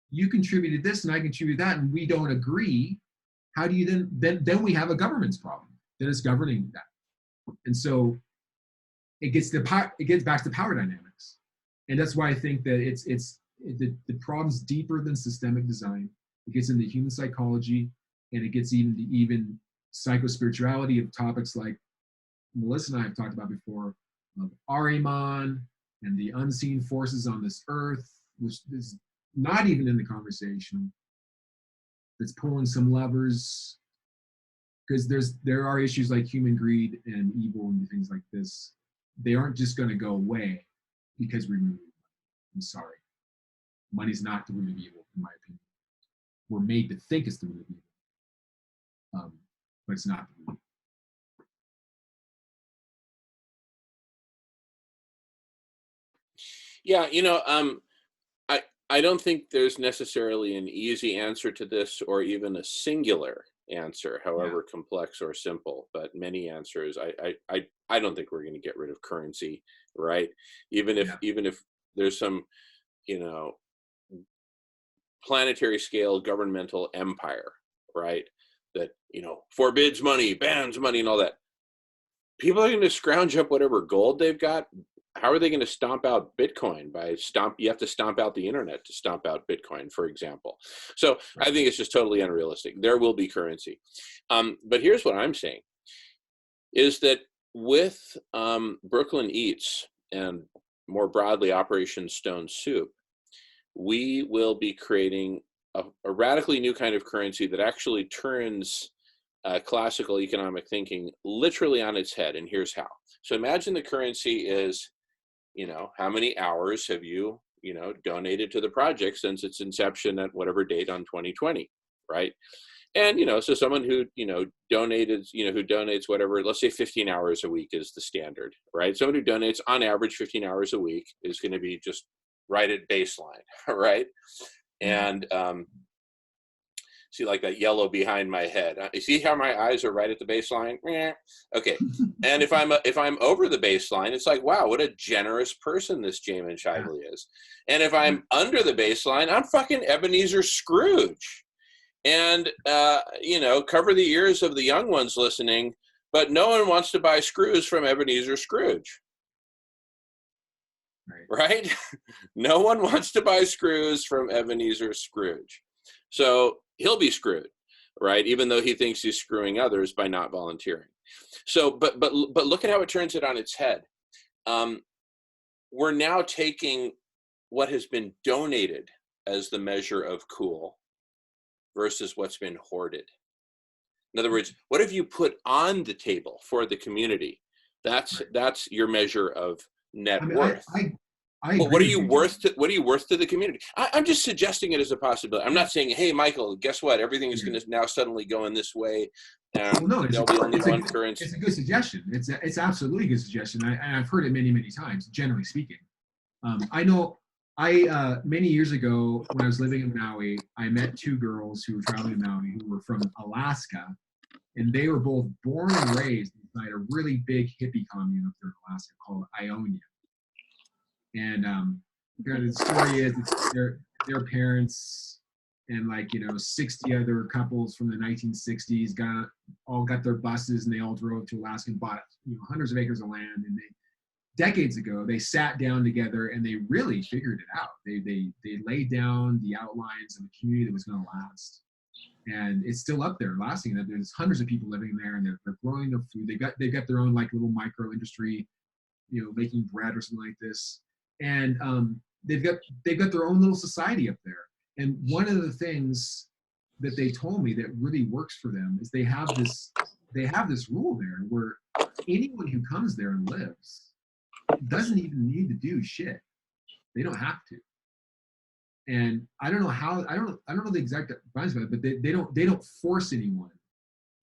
you contributed this and I contributed that, and we don't agree. How do you then we have a governance problem that is governing that. And so it gets back to power dynamics. And that's why I think that the problem's deeper than systemic design. It gets into human psychology, and it gets even psychospirituality of topics like Melissa and I have talked about before, of Ahriman and the unseen forces on this earth, which is not even in the conversation, that's pulling some levers, because there are issues like human greed and evil and things like this. They aren't just going to go away because we remove them. I'm sorry. Money's not the root of evil, in my opinion. We're made to think it's the root of evil, but it's not the root. Yeah, you know, I don't think there's necessarily an easy answer to this, or even a singular answer, however complex or simple, but many answers. I don't think we're going to get rid of currency, right? Even if there's some, you know, planetary scale governmental empire, right, that, you know, forbids money, bans money, and all that. People are going to scrounge up whatever gold they've got. How are they going to stomp out Bitcoin? You have to stomp out the internet to stomp out Bitcoin, for example. So I think it's just totally unrealistic. There will be currency. But here's what I'm saying, is that with Brooklyn Eats and more broadly Operation Stone Soup, we will be creating a radically new kind of currency that actually turns classical economic thinking literally on its head. And here's how. So imagine the currency is, you know, how many hours have you, you know, donated to the project since its inception at whatever date on 2020, right? And, you know, so someone who, you know, who donates whatever, let's say 15 hours a week is the standard, right? Someone who donates on average 15 hours a week is going to be just right at baseline, right? And see, like that yellow behind my head. You see how my eyes are right at the baseline? Okay. And if I'm over the baseline, it's like, wow, what a generous person this Jamen Shively is. And if I'm under the baseline, I'm fucking Ebenezer Scrooge. And you know, cover the ears of the young ones listening, but no one wants to buy screws from Ebenezer Scrooge. Right? No one wants to buy screws from Ebenezer Scrooge. So he'll be screwed, right? Even though he thinks he's screwing others by not volunteering. So, but look at how it turns it on its head. We're now taking what has been donated as the measure of cool versus what's been hoarded. In other words, what have you put on the table for the community? That's your measure of net worth. Well, what are you worth to the community? I'm just suggesting it as a possibility. I'm not saying, hey, Michael, guess what? Everything is going to now suddenly go in this way. Well, no, there'll be only one currency. It's a good suggestion. It's absolutely a good suggestion. I've heard it many, many times, generally speaking. I know many years ago when I was living in Maui, I met two girls who were traveling in Maui who were from Alaska, and they were both born and raised inside a really big hippie commune up there in Alaska called Ionia. And the story is their parents and, like, you know, 60 other couples from the 1960s got their buses, and they all drove to Alaska and bought, you know, hundreds of acres of land. And decades ago they sat down together and they really figured it out. They laid down the outlines of a community that was going to last, and it's still up there lasting. There's hundreds of people living there, and they're growing their food. They've got their own, like, little micro industry, you know, making bread or something like this. And they've got their own little society up there. And one of the things that they told me that really works for them is they have this rule there where anyone who comes there and lives doesn't even need to do shit. They don't have to. And I don't know how, I don't know the exact advice about it, but they don't force anyone.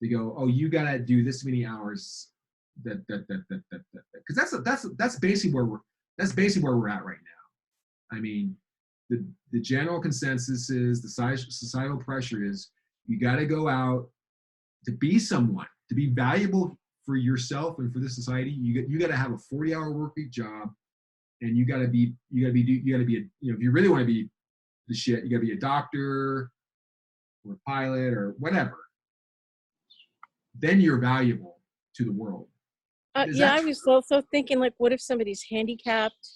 They go, oh, you gotta do this many hours. Because that's basically where we're at right now. I mean, the general consensus is, the societal pressure is, you got to go out to be someone, to be valuable for yourself and for the society. You got to have a 40-hour work week job, and you got to be if you really want to be the shit, you got to be a doctor or a pilot or whatever. Then you're valuable to the world. Yeah, I was also thinking, like, what if somebody's handicapped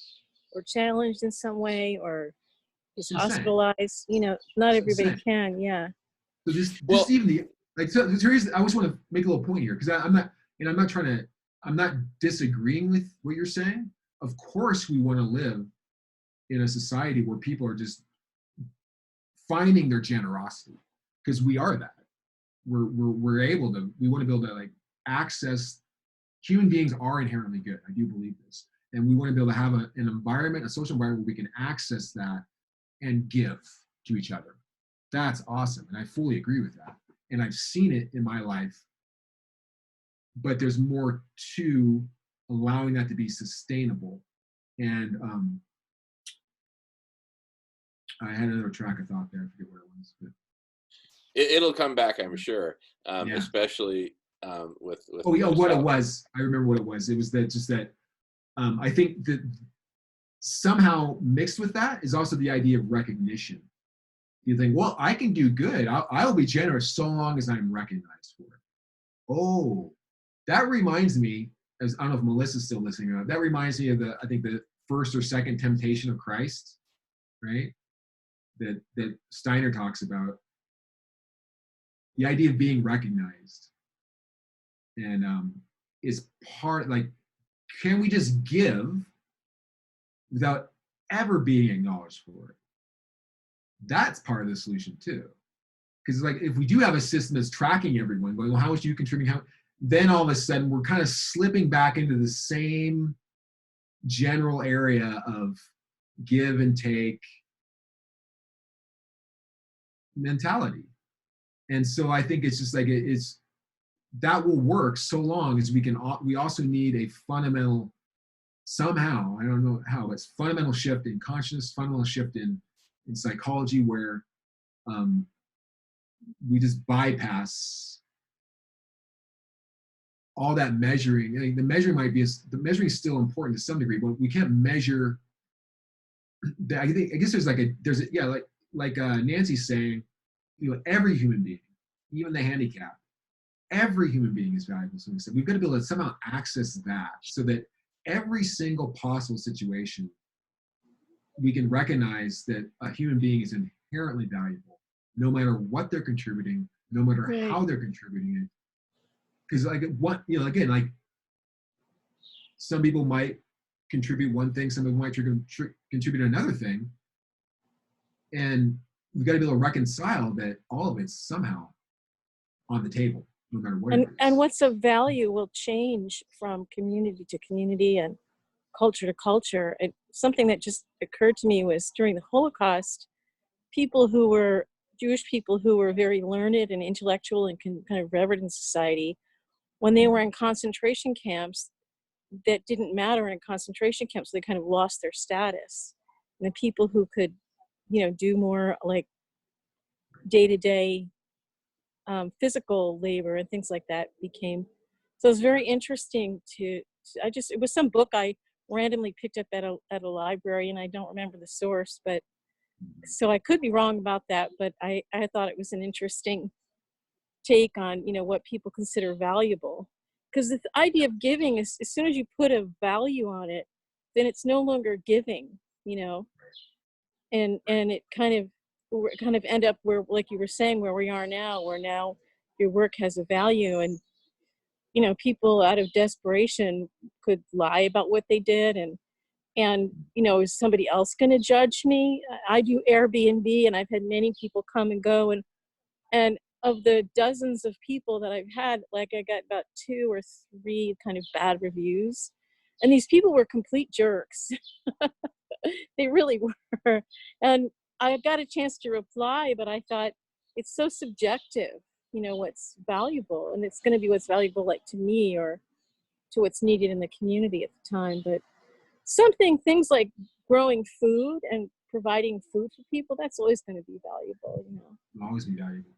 or challenged in some way, or is hospitalized? You know, not everybody can. Yeah. So I always want to make a little point here, because I'm not disagreeing with what you're saying. Of course, we want to live in a society where people are just finding their generosity, because we are that. We're able to. We want to be able to, like, access. Human beings are inherently good. I do believe this. And we want to be able to have an environment, a social environment, where we can access that and give to each other. That's awesome. And I fully agree with that. And I've seen it in my life, but there's more to allowing that to be sustainable. And I had another track of thought there. I forget what it was. But It'll come back, I'm sure, Yeah. especially with oh yeah, what it yourself. was. I remember what it was. It was that just that I think that somehow mixed with that is also the idea of recognition. You think, well, I can do good. I'll be generous so long as I'm recognized for it. Oh, that reminds me, as I don't know if Melissa's still listening or not, that reminds me of I think the first or second temptation of Christ, right? That Steiner talks about. The idea of being recognized. And is part, like, can we just give without ever being acknowledged for it? That's part of the solution too. Because like if we do have a system that's tracking everyone, going, well, how much do you contribute? Then all of a sudden we're kind of slipping back into the same general area of give and take mentality. And so I think it's just like it's that will work so long as we also need a fundamental, somehow, I don't know how, but it's fundamental shift in consciousness, fundamental shift in psychology where we just bypass all that measuring. I mean, the measuring is still important to some degree, but we can't measure. I guess like Nancy's saying, every human being, even the handicapped, every human being is valuable. So we've got to be able to somehow access that so that every single possible situation, we can recognize that a human being is inherently valuable, no matter what they're contributing, no matter how they're contributing it. Because again, like some people might contribute one thing, some people might contribute another thing. And we've got to be able to reconcile that all of it's somehow on the table, no matter what it is. And what's of value will change from community to community and culture to culture. Something that just occurred to me was during the Holocaust, Jewish people who were very learned and intellectual and kind of revered in society, when they were in concentration camps, that didn't matter in concentration camps. So they kind of lost their status. And the people who could, do more like day-to-day physical labor and things like that became. So it was very interesting it was some book I randomly picked up at a library, and I don't remember the source, but so I could be wrong about that, but I thought it was an interesting take on, what people consider valuable. Because the idea of giving is, as soon as you put a value on it, then it's no longer giving, and it kind of end up where, like you were saying, where we are now, where now your work has a value, and people out of desperation could lie about what they did, and is somebody else going to judge me? I do Airbnb, and I've had many people come and go, and of the dozens of people that I've had, like I got about 2 or 3 kind of bad reviews, and these people were complete jerks. They really were. And I got a chance to reply, but I thought it's so subjective, what's valuable, and it's going to be what's valuable, like to me or to what's needed in the community at the time. But things like growing food and providing food for people, that's always going to be valuable, It'll always be valuable.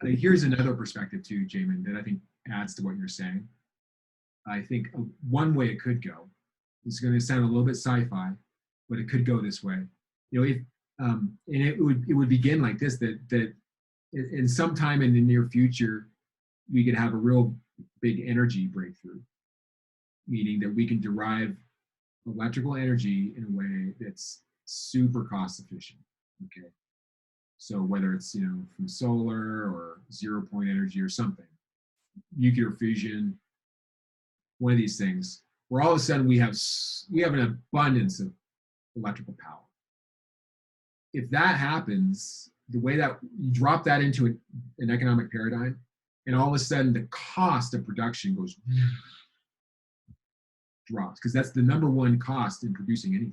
Here's another perspective too, Jamen, that I think adds to what you're saying. I think one way it could go, it's going to sound a little bit sci-fi, but it could go this way. And it would begin like this, that in some time in the near future, we could have a real big energy breakthrough, meaning that we can derive electrical energy in a way that's super cost efficient. Okay. So whether it's, from solar or 0-point energy or something, nuclear fusion, one of these things, where all of a sudden we have an abundance of electrical power. If that happens, the way that you drop that into an economic paradigm, and all of a sudden the cost of production drops, because that's the number one cost in producing anything.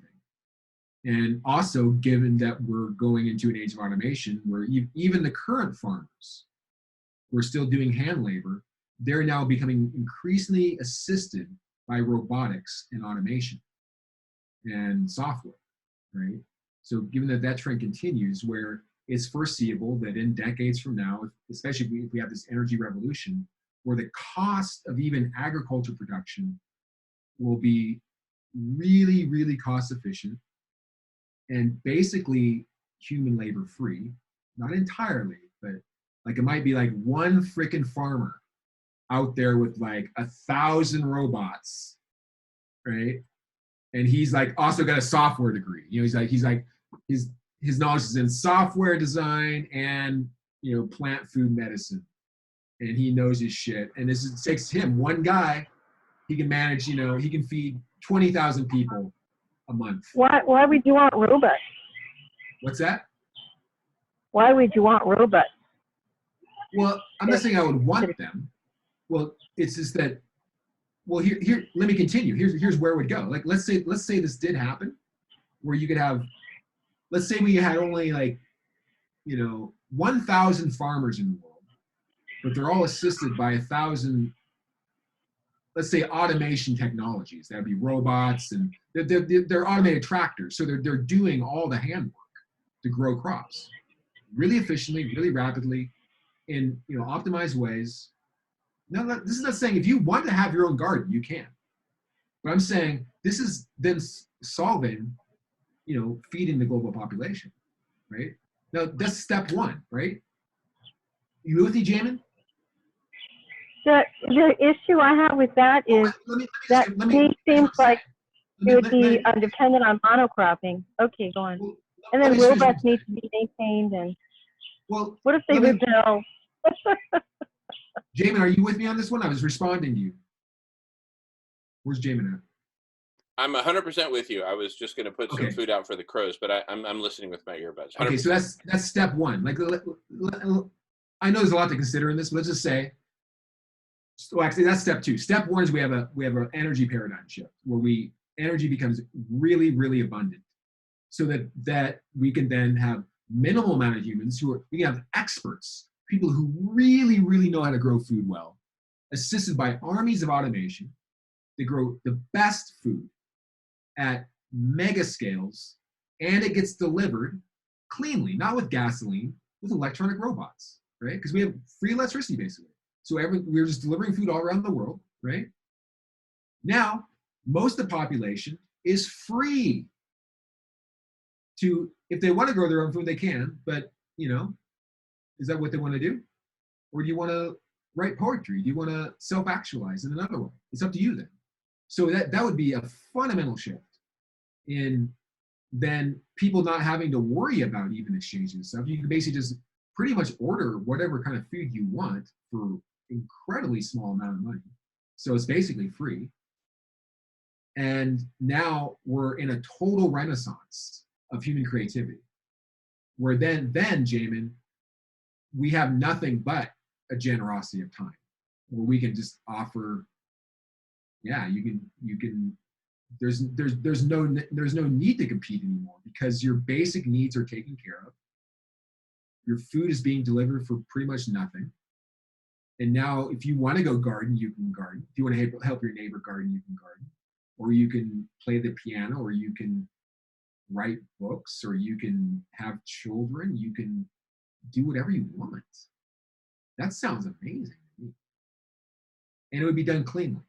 And also, given that we're going into an age of automation where even the current farmers who are still doing hand labor, they're now becoming increasingly assisted by robotics and automation and software, right? So given that that trend continues, where it's foreseeable that in decades from now, especially if we have this energy revolution, where the cost of even agriculture production will be really, really cost efficient and basically human labor free, not entirely, but like it might be like one freaking farmer out there with like 1,000 robots, right? And he's like also got a software degree. You know, he's like his knowledge is in software design and, you know, plant food medicine, and he knows his shit. And this takes him, one guy, he can manage, you know, he can feed 20,000 people a month. Why would you want robots? What's that? Why would you want robots? Well, I'm not saying I would want them. Well, it's just that. Well, here. Let me continue. Here's where it would go. Like, let's say this did happen, where you could have, let's say we had only like, you know, 1,000 farmers in the world, but they're all assisted by 1,000, let's say, automation technologies. That'd be robots, and they're automated tractors, so they're doing all the handwork to grow crops really efficiently, really rapidly, in, you know, optimized ways. Now, this is not saying if you want to have your own garden, you can. But I'm saying this is then solving, you know, feeding the global population, right? Now, that's step one, right? You with me, Jamen? The issue I have with that is that to me seems like it would be dependent on monocropping. Okay, go on. Well, And then robots need to be maintained, and well, what if they rebel? Jamen, are you with me on this one? I was responding to you. Where's Jamen at? I'm 100% with you. I was just going to put some Okay. food out for the crows, but I'm listening with my earbuds. 100%. Okay, so that's step one. Like, I know there's a lot to consider in this, but let's just say, well, actually, that's step two. Step one is we have an energy paradigm shift where energy becomes really, really abundant, so that we can then have minimal amount of humans we can have experts, people who really, really know how to grow food well, assisted by armies of automation. They grow the best food at mega scales, and it gets delivered cleanly, not with gasoline, with electronic robots, right? Because we have free electricity, basically. So we're just delivering food all around the world, right? Now, most of the population is free to, if they want to grow their own food, they can, but, you know, is that what they want to do? Or do you want to write poetry? Do you want to self-actualize in another way? It's up to you then. So that would be a fundamental shift in then people not having to worry about even exchanging stuff. You can basically just pretty much order whatever kind of food you want for incredibly small amount of money. So it's basically free. And now we're in a total renaissance of human creativity, where then Jamen, we have nothing but a generosity of time, where we can just offer, yeah, you can there's no need to compete anymore, because your basic needs are taken care of. Your food is being delivered for pretty much nothing. And now if you want to go garden, you can garden. If you want to help your neighbor garden, you can garden. Or you can play the piano, or you can write books, or you can have children. You can do whatever you want. That sounds amazing to me. And it would be done cleanly.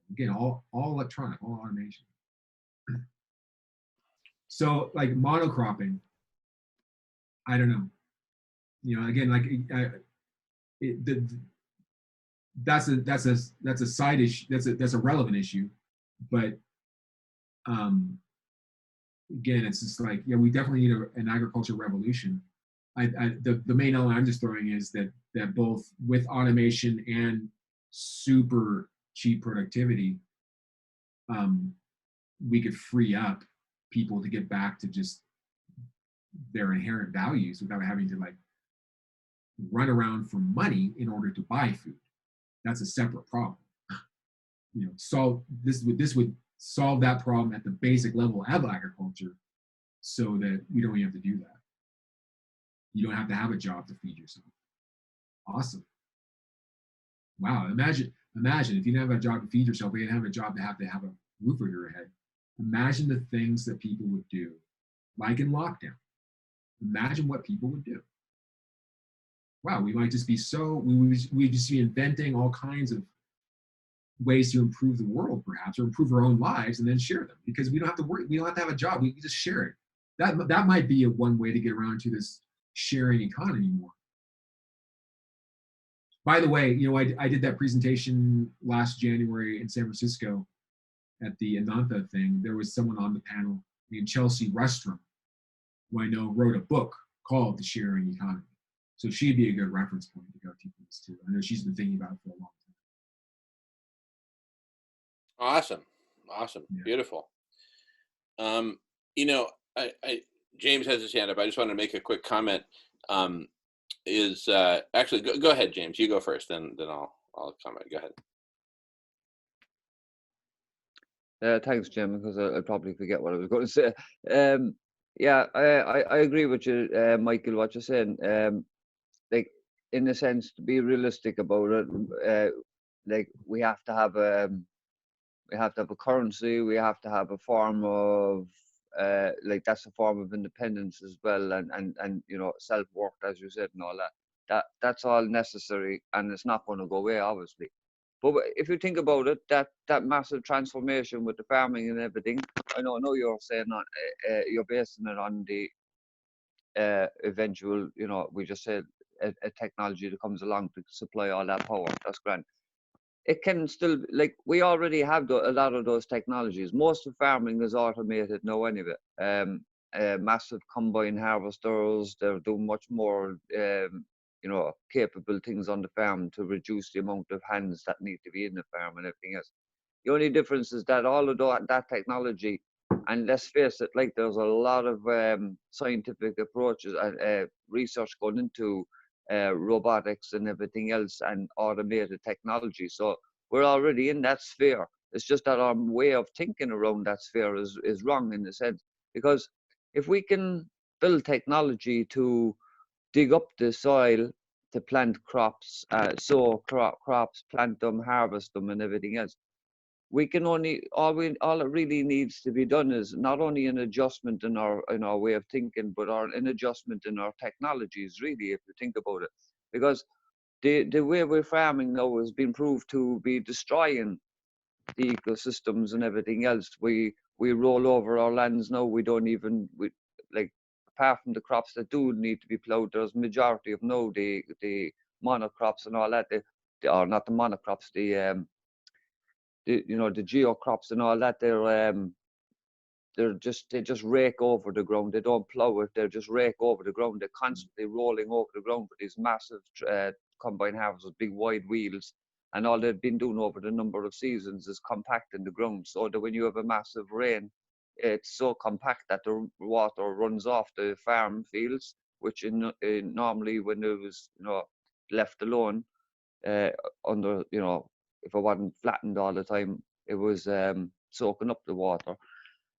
Again, all electronic, all automation. So like monocropping, I don't know. You know, again, like that's a side issue. That's a relevant issue, but again, it's just like, yeah, we definitely need an agriculture revolution. The main element I'm just throwing is that both with automation and super cheap productivity, we could free up people to get back to just their inherent values without having to like run around for money in order to buy food. That's a separate problem. You know, so this would solve that problem at the basic level of agriculture so that we don't even have to do that. You don't have to have a job to feed yourself. Awesome. Wow, imagine if you didn't have a job to feed yourself, you didn't have a job to have a roof over your head. Imagine the things that people would do, like in lockdown. Imagine what people would do. Wow, we might just be we'd just be inventing all kinds of ways to improve the world, perhaps, or improve our own lives, and then share them, because we don't have to worry. We don't have to have a job. We can just share it. That might be one way to get around to this sharing economy more. By the way, I did that presentation last January in San Francisco at the Anantha thing. There was someone on the panel named Chelsea Rustrum, who I know wrote a book called The Sharing Economy. So she'd be a good reference point to go to for this too. I know she's been thinking about it for a long time. Awesome. Yeah. Beautiful. James has his hand up. I just want to make a quick comment. Actually, go ahead, James. You go first, then I'll comment. Go ahead. Thanks, Jim, because I'll probably forget what I was going to say. Yeah, I agree with you, Michael, what you're saying. Like, in a sense, to be realistic about it, like we have to have a currency. We have to have a form of like, that's a form of independence as well, and self-worth, as you said, and all that. That's all necessary, and it's not going to go away, obviously. But if you think about it, that massive transformation with the farming and everything, I know you're saying you're basing it on the eventual, we just said a technology that comes along to supply all that power. That's grand. It can still, like, we already have a lot of those technologies. Most of farming is automated now anyway. Massive combine harvesters, they're doing much more capable things on the farm to reduce the amount of hands that need to be in the farm and everything else. The only difference is that all of that technology, and let's face it, like, there's a lot of scientific approaches and research going into robotics and everything else and automated technology. So we're already in that sphere. It's just that our way of thinking around that sphere is wrong, in a sense, because if we can build technology to dig up the soil to plant crops, sow crops, plant them, harvest them, and everything else, we can all it really needs to be done is not only an adjustment in our way of thinking, but an adjustment in our technologies, really, if you think about it. Because the way we're farming now has been proved to be destroying the ecosystems and everything else. We roll over our lands now. We don't even, like, apart from the crops that do need to be plowed, there's majority of the monocrops and all that. They are not the monocrops, the geocrops and all that. They just rake over the ground. They don't plow it. They just rake over the ground. They're constantly rolling over the ground with these massive combine harvesters, big wide wheels. And all they've been doing over the number of seasons is compacting the ground, so that when you have a massive rain, it's so compact that the water runs off the farm fields, which normally, when it was left alone under, if it wasn't flattened all the time, it was soaking up the water.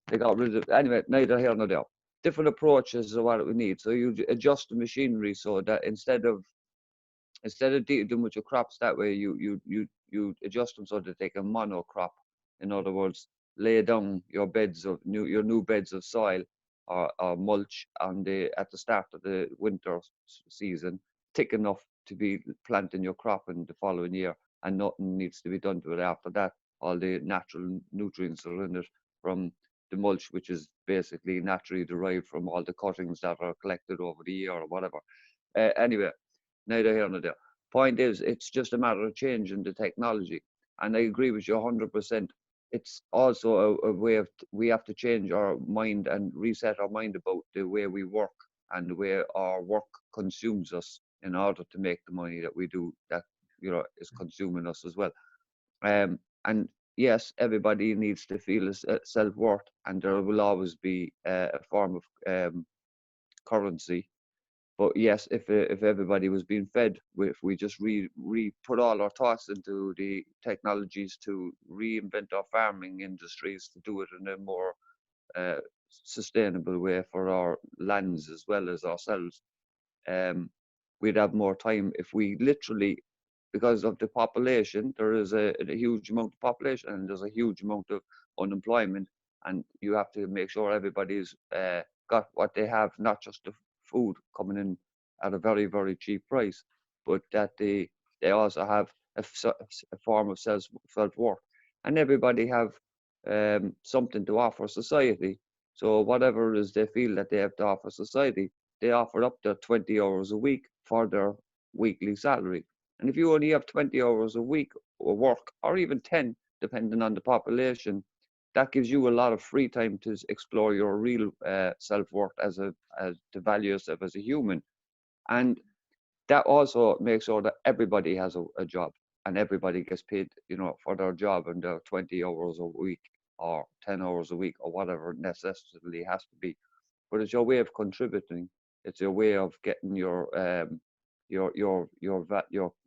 They got rid of it. Anyway, neither here nor there. Different approaches are what we need. So you adjust the machinery so that instead of dealing with your crops that way, you adjust them so that they can monocrop. In other words, lay down your new beds of soil or mulch at the start of the winter season, thick enough to be planting your crop in the following year, and nothing needs to be done to it after that. All the natural nutrients are in it from the mulch, which is basically naturally derived from all the cuttings that are collected over the year or whatever. Anyway, neither here nor there. Point is, it's just a matter of changing the technology. And I agree with you 100%. It's also a way of, we have to change our mind and reset our mind about the way we work and the way our work consumes us in order to make the money that we do, that is consuming us as well. And yes, everybody needs to feel self-worth, and there will always be a form of currency But yes, if everybody was being fed, if we just put all our thoughts into the technologies to reinvent our farming industries to do it in a more sustainable way for our lands as well as ourselves, we'd have more time. If we literally, because of the population, there is a huge amount of population and there's a huge amount of unemployment, and you have to make sure everybody's got what they have, not just the food coming in at a very, very cheap price, but that they also have a form of self-worth, and everybody have something to offer society. So whatever it is they feel that they have to offer society, they offer up to 20 hours a week for their weekly salary. And if you only have 20 hours a week of work, or even 10, depending on the population, that gives you a lot of free time to explore your real self-worth as to value yourself as a human. And that also makes sure that everybody has a job and everybody gets paid, for their job and their 20 hours a week or 10 hours a week or whatever it necessarily has to be. But it's your way of contributing. It's your way of getting your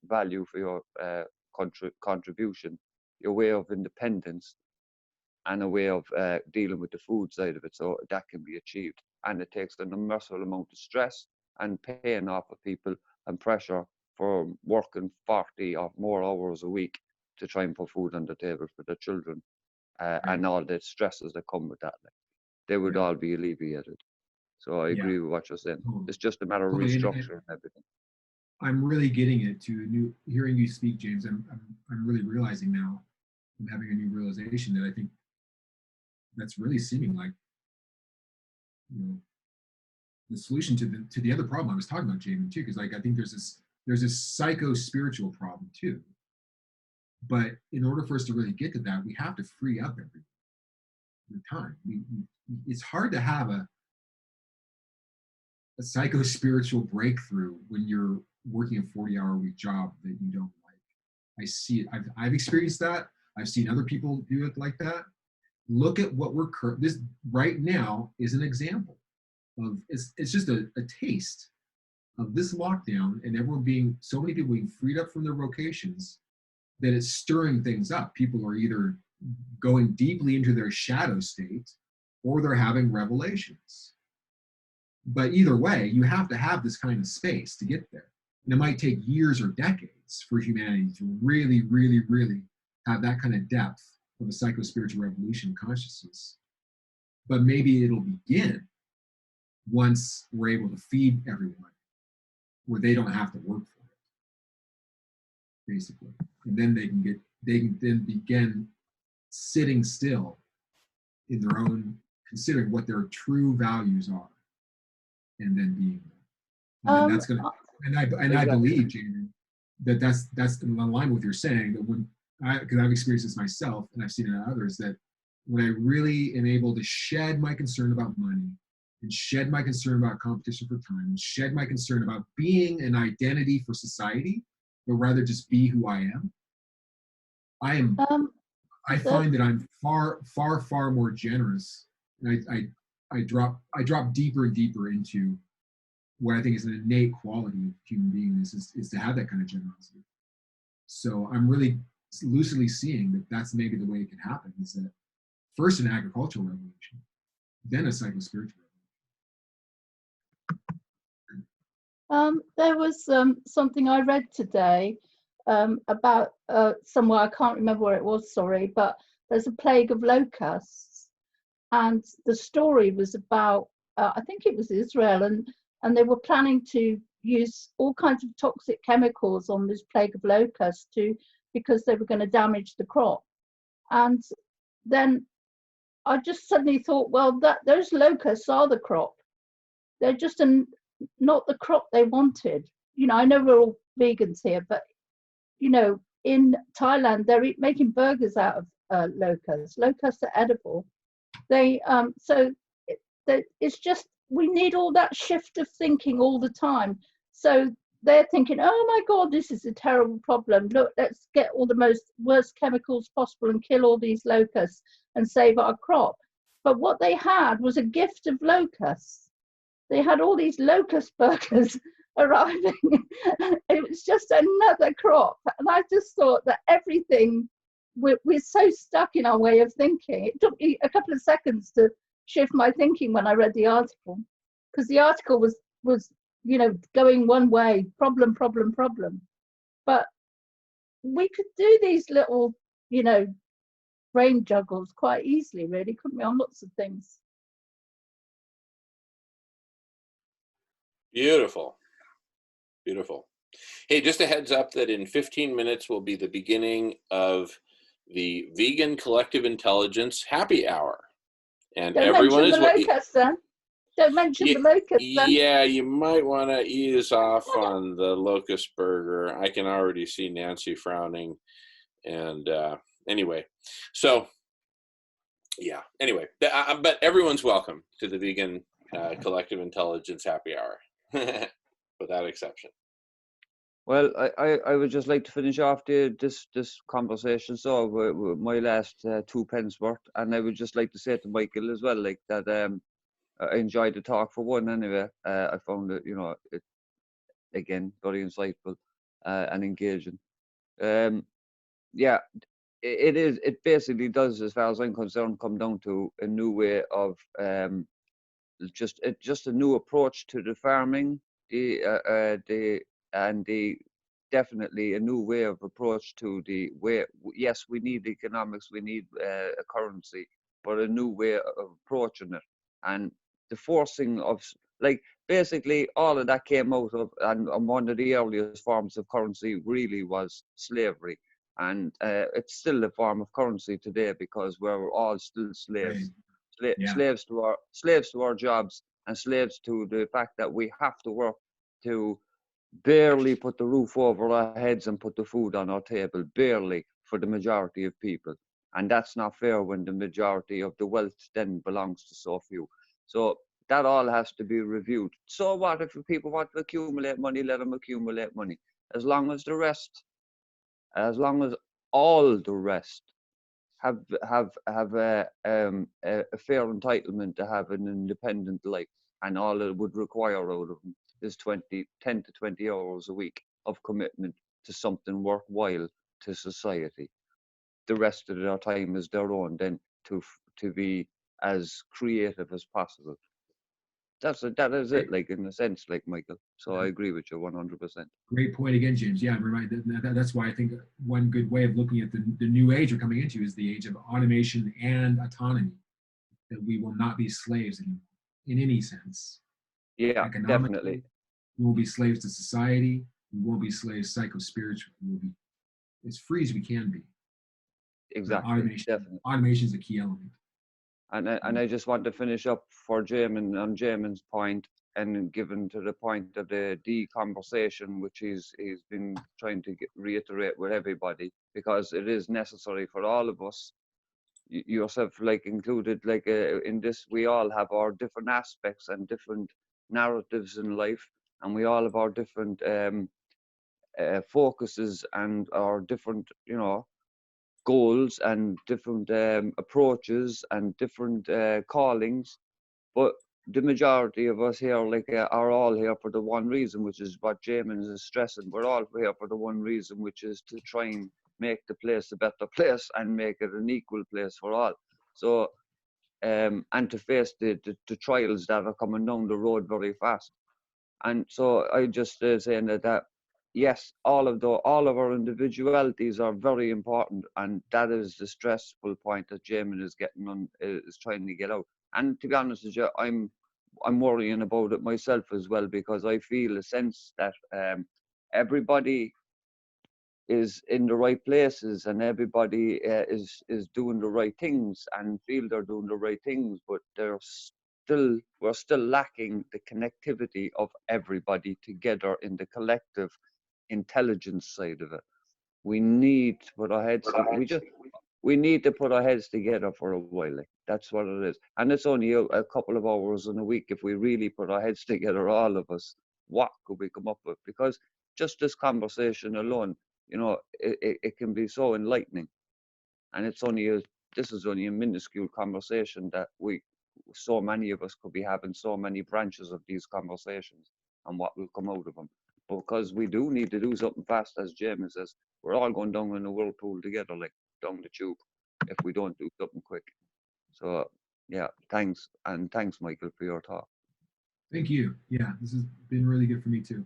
value for your contribution, your way of independence, and a way of dealing with the food side of it, so that can be achieved. And it takes an immeasurable amount of stress and pain off of people and pressure for working 40 or more hours a week to try and put food on the table for their children, and all the stresses that come with that. They would all be alleviated. So I agree with what you're saying. It's just a matter of restructuring everything. I'm really getting it to hearing you speak, James. I'm really realizing now, I'm having a new realization that I think that's really seeming like, the solution to the other problem I was talking about, Jamen, too, because I think there's this psycho-spiritual problem too. But in order for us to really get to that, we have to free up every time. It's hard to have a psycho-spiritual breakthrough when you're working a 40-hour-a-week job that you don't like. I see it. I've experienced that. I've seen other people do it like that. Look at what this right now is an example of, it's just a taste of this lockdown and so many people being freed up from their vocations that it's stirring things up. People are either going deeply into their shadow state or they're having revelations. But either way, you have to have this kind of space to get there. And it might take years or decades for humanity to really, really, really have that kind of depth of a psycho-spiritual revolution consciousness. But maybe it'll begin once we're able to feed everyone, where they don't have to work for it, basically. And then they can then begin sitting still in their own, considering what their true values are, and then being them. And that's gonna, and I believe, Jamie, that's in line with what you're saying, that because I've experienced this myself and I've seen it in others, that when I really am able to shed my concern about money and shed my concern about competition for time and shed my concern about being an identity for society, but rather just be who I am, I find that I'm far, far, far more generous. And I drop deeper and deeper into what I think is an innate quality of human beingness, is to have that kind of generosity. So I'm really lucidly seeing that that's maybe the way it can happen, is that first an agricultural revolution, then a psycho-spiritual revolution. There was something I read today about somewhere, I can't remember where it was, sorry, but there's a plague of locusts, and the story was about, I think it was Israel, and they were planning to use all kinds of toxic chemicals on this plague of locusts because they were going to damage the crop. And then I just suddenly thought, well, those locusts are the crop. They're just not the crop they wanted. I know we're all vegans here, but in Thailand they're making burgers out of locusts. Locusts are edible. It's just, we need all that shift of thinking all the time. So they're thinking, oh my God, this is a terrible problem. Look, let's get all the worst chemicals possible and kill all these locusts and save our crop. But what they had was a gift of locusts. they had all these locust burgers arriving. It was just another crop. And I just thought that everything, we're so stuck in our way of thinking. It took me a couple of seconds to shift my thinking when I read the article, because the article was, you know, going one way, problem, problem, problem. But we could do these little, you know, brain juggles quite easily, really, couldn't we, on lots of things? Beautiful. Beautiful. Hey, just a heads up that in 15 minutes will be the beginning of the Vegan Collective Intelligence Happy Hour. And Don't everyone mention is the locusts, then. Don't mention the locusts, then. Yeah, you might want to ease off on the locust burger. I can already see Nancy frowning. And anyway, so yeah, anyway, but everyone's welcome to the Vegan Collective Intelligence Happy Hour, without exception. Well, I would just like to finish off this conversation so with my last 2 pence worth, and I would just like to say to Michael as well, like that I enjoyed the talk for one anyway. I found it, you know, it again very insightful and engaging. Yeah, it basically does, as far as I'm concerned, come down to a new way of just a new approach to the farming, definitely a new way of approach to the way. Yes, we need economics, we need a currency, but a new way of approaching it, and the forcing of, like, basically all of that came out of, and one of the earliest forms of currency really was slavery, and it's still a form of currency today because we're all still slaves. Right. Yeah. Slaves to our jobs, and slaves to the fact that we have to work to barely put the roof over our heads and put the food on our table, barely, for the majority of people. And that's not fair when the majority of the wealth then belongs to so few. So that all has to be reviewed. So what if people want to accumulate money, let them accumulate money. As long as all the rest have a fair entitlement to have an independent life, and all it would require out of them is 10 to 20 hours a week of commitment to something worthwhile to society. The rest of their time is their own, then to be as creative as possible. That is it, like, in a sense, like, Michael. So I agree with you 100%. Great point again, James. Yeah, that's why I think one good way of looking at the new age we're coming into is the age of automation and autonomy, that we will not be slaves in any sense. Yeah, definitely. We won't be slaves to society. We won't be slaves psycho-spiritually. We'll be as free as we can be. Exactly, definitely. Automation is a key element. And I just want to finish up for Jamen, on Jamin's point, and given to the point of the conversation, which he's been trying to reiterate with everybody, because it is necessary for all of us, yourself, like, included, like, in this, we all have our different aspects and different narratives in life, and we all have our different focuses and our different, you know, goals and different approaches and different callings, but the majority of us here, like, are all here for the one reason, which is what James is stressing. We're all here for the one reason, which is to try and make the place a better place and make it an equal place for all. So and to face the trials that are coming down the road very fast. And so I just saying that yes, all of our individualities are very important, and that is the stressful point that Jamen is is trying to get out. And to be honest with you, I'm worrying about it myself as well, because I feel a sense that everybody is in the right places and everybody is doing the right things and feel they're doing the right things, but we're still lacking the connectivity of everybody together in the collective intelligence side of it. We need to put our heads we need to put our heads together for a while. Like, that's what it is. And it's only a couple of hours in a week. If we really put our heads together, all of us, what could we come up with? Because just this conversation alone, you know, it can be so enlightening. And this is only a minuscule conversation that we so many of us could be having so many branches of these conversations and what will come out of them. Because we do need to do something fast, as Jamen says, we're all going down in a whirlpool together, like down the tube, if we don't do something quick. So yeah, thanks. And thanks, Michael, for your talk. Thank you. Yeah, this has been really good for me too.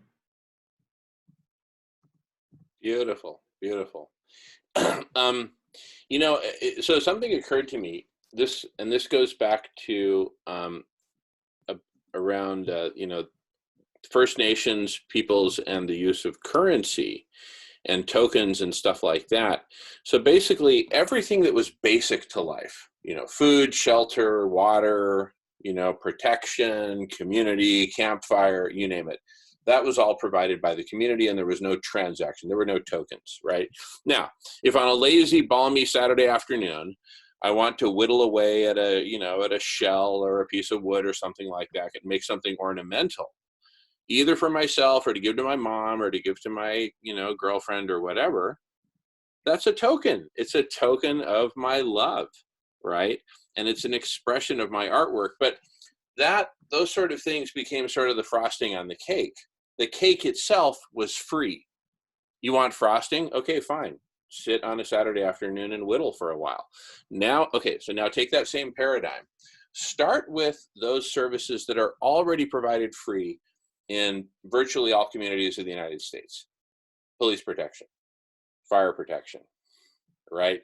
Beautiful, beautiful. You know, so something occurred to me. This goes back to around you know, First Nations peoples and the use of currency and tokens and stuff like that. So basically, everything that was basic to life, you know, food, shelter, water, you know, protection, community, campfire, you name it. That was all provided by the community, and there was no transaction. There were no tokens, right? Now, if on a lazy, balmy Saturday afternoon, I want to whittle away at a, you know, at a shell or a piece of wood or something like that and make something ornamental, either for myself or to give to my mom or to give to my, you know, girlfriend or whatever, that's a token. It's a token of my love, right? And it's an expression of my artwork. But those sort of things became sort of the frosting on the cake. The cake itself was free. You want frosting? Okay, fine. Sit on a Saturday afternoon and whittle for a while. Now, okay, so now take that same paradigm. Start with those services that are already provided free in virtually all communities of the United States. Police protection, fire protection, right?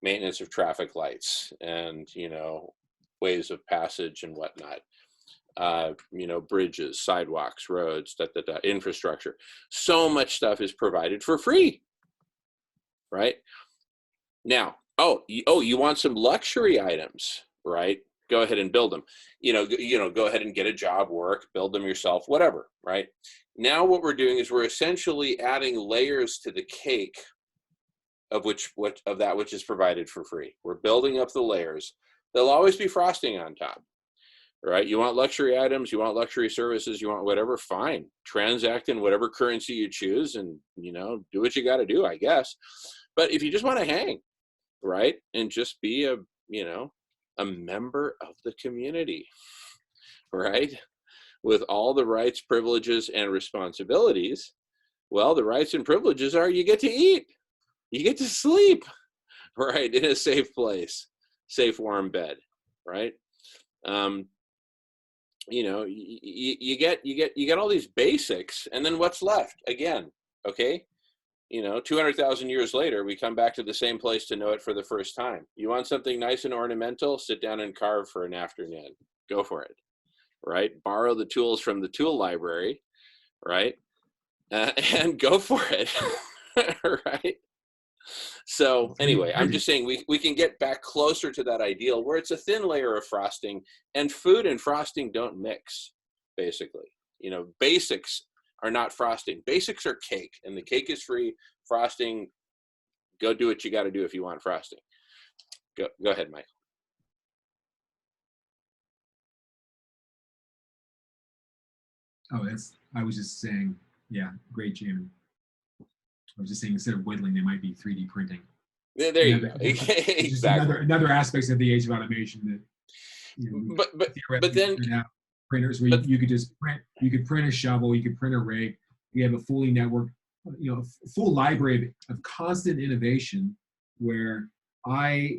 Maintenance of traffic lights and, you know, ways of passage and whatnot. You know, bridges, sidewalks, roads, infrastructure. So much stuff is provided for free, right? Now, you want some luxury items, right? Go ahead and build them. You know, go ahead and get a job, work, build them yourself, whatever, right? Now what we're doing is we're essentially adding layers to the cake of that which is provided for free. We're building up the layers. There'll always be frosting on top, right? You want luxury items, you want luxury services, you want whatever, fine. Transact in whatever currency you choose and, you know, do what you got to do, I guess. But if you just want to hang, right, and just be a, you know, a member of the community, right, with all the rights, privileges, and responsibilities, well, the rights and privileges are you get to eat, you get to sleep, right, in a safe place, safe, warm bed, right? You know, you get all these basics, and then what's left? Again, okay, you know, 200,000 years later, we come back to the same place to know it for the first time. You want something nice and ornamental? Sit down and carve for an afternoon. Go for it, right? Borrow the tools from the tool library, right? And go for it, right? So anyway, I'm just saying we can get back closer to that ideal where it's a thin layer of frosting, and food and frosting don't mix, basically. You know, basics are not frosting. Basics are cake, and the cake is free. Frosting, go do what you got to do if you want frosting. Go ahead, Mike. Oh, I was just saying, yeah, great, Jim. I was just saying, instead of whittling, they might be 3D printing. There you go. Exactly. Another aspects of the age of automation that, you know, but then printers where you could just print. You could print a shovel. You could print a rake. You have a fully networked, you know, full library of constant innovation. Where I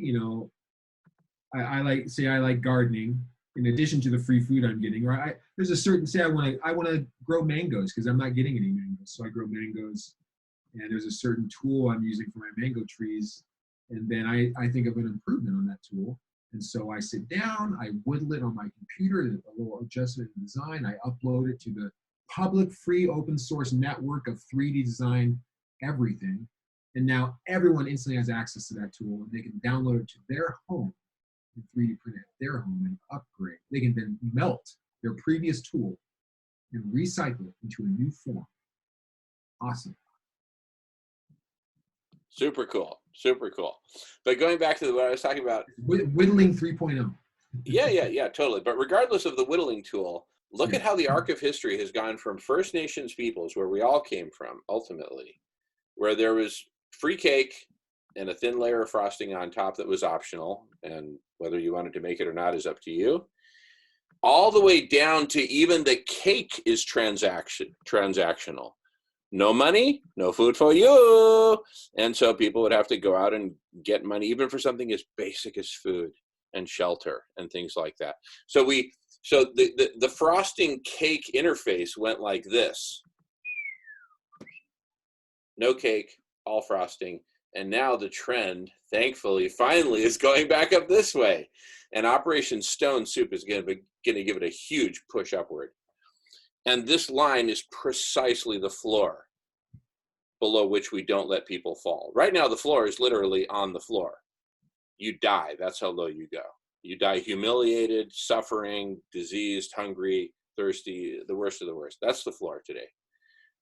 like gardening. In addition to the free food I'm getting, right? There's a certain, say I want to grow mangoes because I'm not getting any mangoes, so I grow mangoes. And there's a certain tool I'm using for my mango trees. And then I think of an improvement on that tool. And so I sit down, I whittle it on my computer, a little adjustment in design. I upload it to the public, free, open source network of 3D design, everything. And now everyone instantly has access to that tool, and they can download it to their home and 3D print it at their home and upgrade. They can then melt their previous tool and recycle it into a new form. Awesome. Super cool. Super cool. But going back to what I was talking about. Whittling 3.0. Yeah, totally. But regardless of the whittling tool, look at how the arc of history has gone from First Nations peoples, where we all came from, ultimately, where there was free cake and a thin layer of frosting on top that was optional, and whether you wanted to make it or not is up to you. all the way down to even the cake is transactional. No money, no food for you. And so people would have to go out and get money, even for something as basic as food and shelter and things like that. So the frosting cake interface went like this. No cake, all frosting. And now the trend, thankfully, finally is going back up this way. And Operation Stone Soup is going to give it a huge push upward. And this line is precisely the floor below which we don't let people fall. Right now, the floor is literally on the floor. You die. That's how low you go. You die humiliated, suffering, diseased, hungry, thirsty, the worst of the worst. That's the floor today.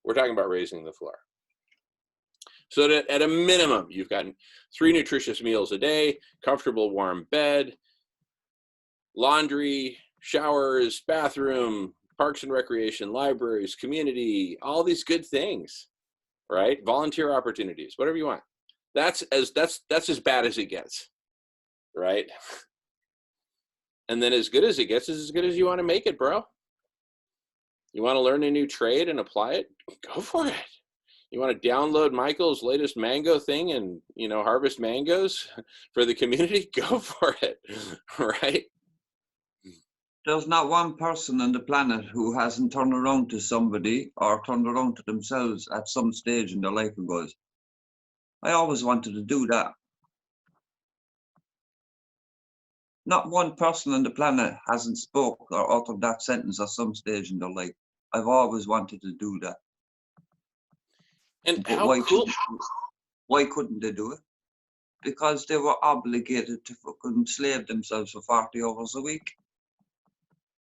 We're talking about raising the floor. So that at a minimum, you've gotten 3 nutritious meals a day, comfortable warm bed, laundry, showers, bathroom, parks and recreation, libraries, community, all these good things, right? Volunteer opportunities, whatever you want. That's as bad as it gets, right? And then as good as it gets is as good as you want to make it, bro. You want to learn a new trade and apply it? Go for it. You want to download Michael's latest mango thing and, harvest mangoes for the community? Go for it, right? There's not one person on the planet who hasn't turned around to somebody or turned around to themselves at some stage in their life and goes, I always wanted to do that. Not one person on the planet hasn't spoke or uttered that sentence at some stage in their life. I've always wanted to do that. And But how cool. Why couldn't they do it? Because they were obligated to fucking slave themselves for 40 hours a week.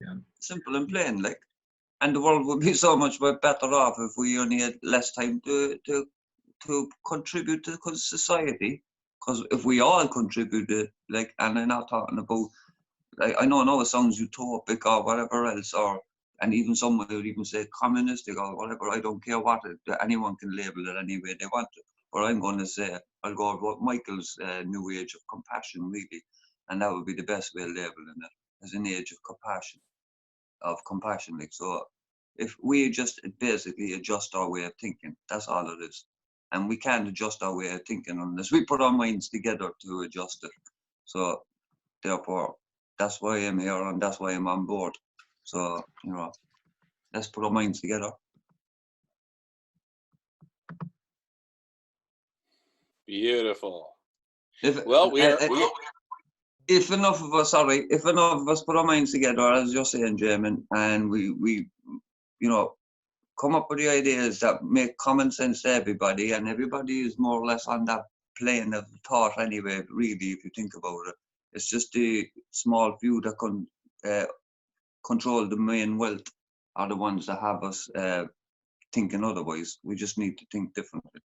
Yeah. Simple and plain, like. And the world would be so much better off if we only had less time to contribute to society. Because if we all contributed, like, and I'm not talking about, like, I know it sounds utopic or whatever else, and even someone would even say communistic or whatever, I don't care what, anyone can label it any way they want to. But I'm going to say, I'll go with what Michael's new age of compassion, really. And that would be the best way of labeling it, as an age of compassion. Like, so if we just basically adjust our way of thinking, that's all it is. And we can't adjust our way of thinking unless we put our minds together to adjust it. So therefore, that's why I'm here and that's why I'm on board. So, let's put our minds together. Beautiful. If enough of us put our minds together, as you're saying, Jamen, and we come up with the ideas that make common sense to everybody, and everybody is more or less on that plane of thought anyway, really, if you think about it. It's just the small few that can control the main wealth are the ones that have us thinking otherwise. We just need to think differently.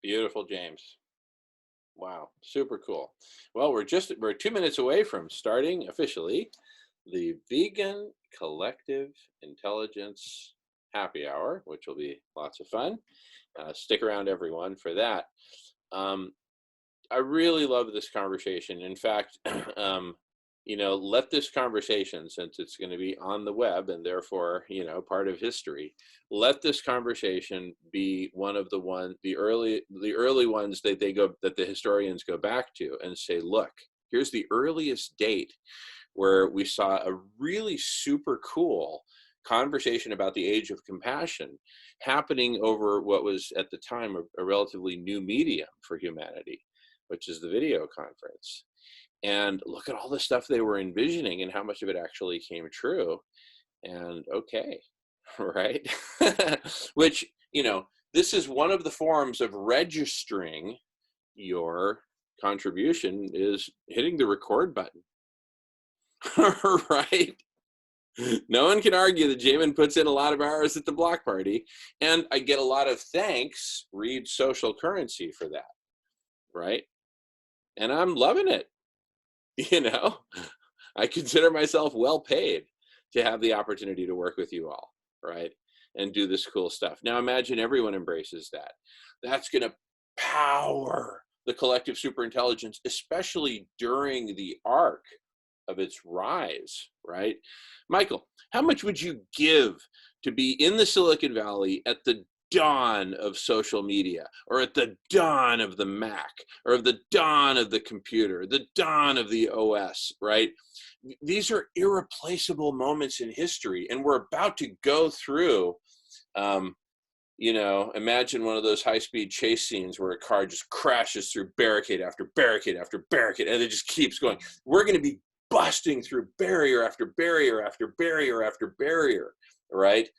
Beautiful, James. Wow, super cool. Well, we're 2 minutes away from starting officially the Vegan Collective Intelligence Happy Hour, which will be lots of fun. Stick around, everyone, for that. I really love this conversation. In fact, let this conversation, since it's going to be on the web and therefore, part of history, let this conversation be one of the early ones that the historians go back to and say, look, here's the earliest date where we saw a really super cool conversation about the age of compassion happening over what was at the time a relatively new medium for humanity, which is the video conference. And look at all the stuff they were envisioning and how much of it actually came true. And okay, right? Which, this is one of the forms of registering your contribution, is hitting the record button. Right? No one can argue that Jamen puts in a lot of hours at the block party. And I get a lot of thanks, read social currency, for that. Right? And I'm loving it. I consider myself well paid to have the opportunity to work with you all, right? And do this cool stuff. Now imagine everyone embraces that. That's going to power the collective superintelligence, especially during the arc of its rise, right? Michael, how much would you give to be in the Silicon Valley at the dawn of social media, or at the dawn of the Mac, or of the dawn of the computer, the dawn of the OS, right? These are irreplaceable moments in history, and we're about to go through, you know, imagine one of those high-speed chase scenes where a car just crashes through barricade after barricade after barricade, and it just keeps going. We're going to be busting through barrier after barrier after barrier after barrier, right?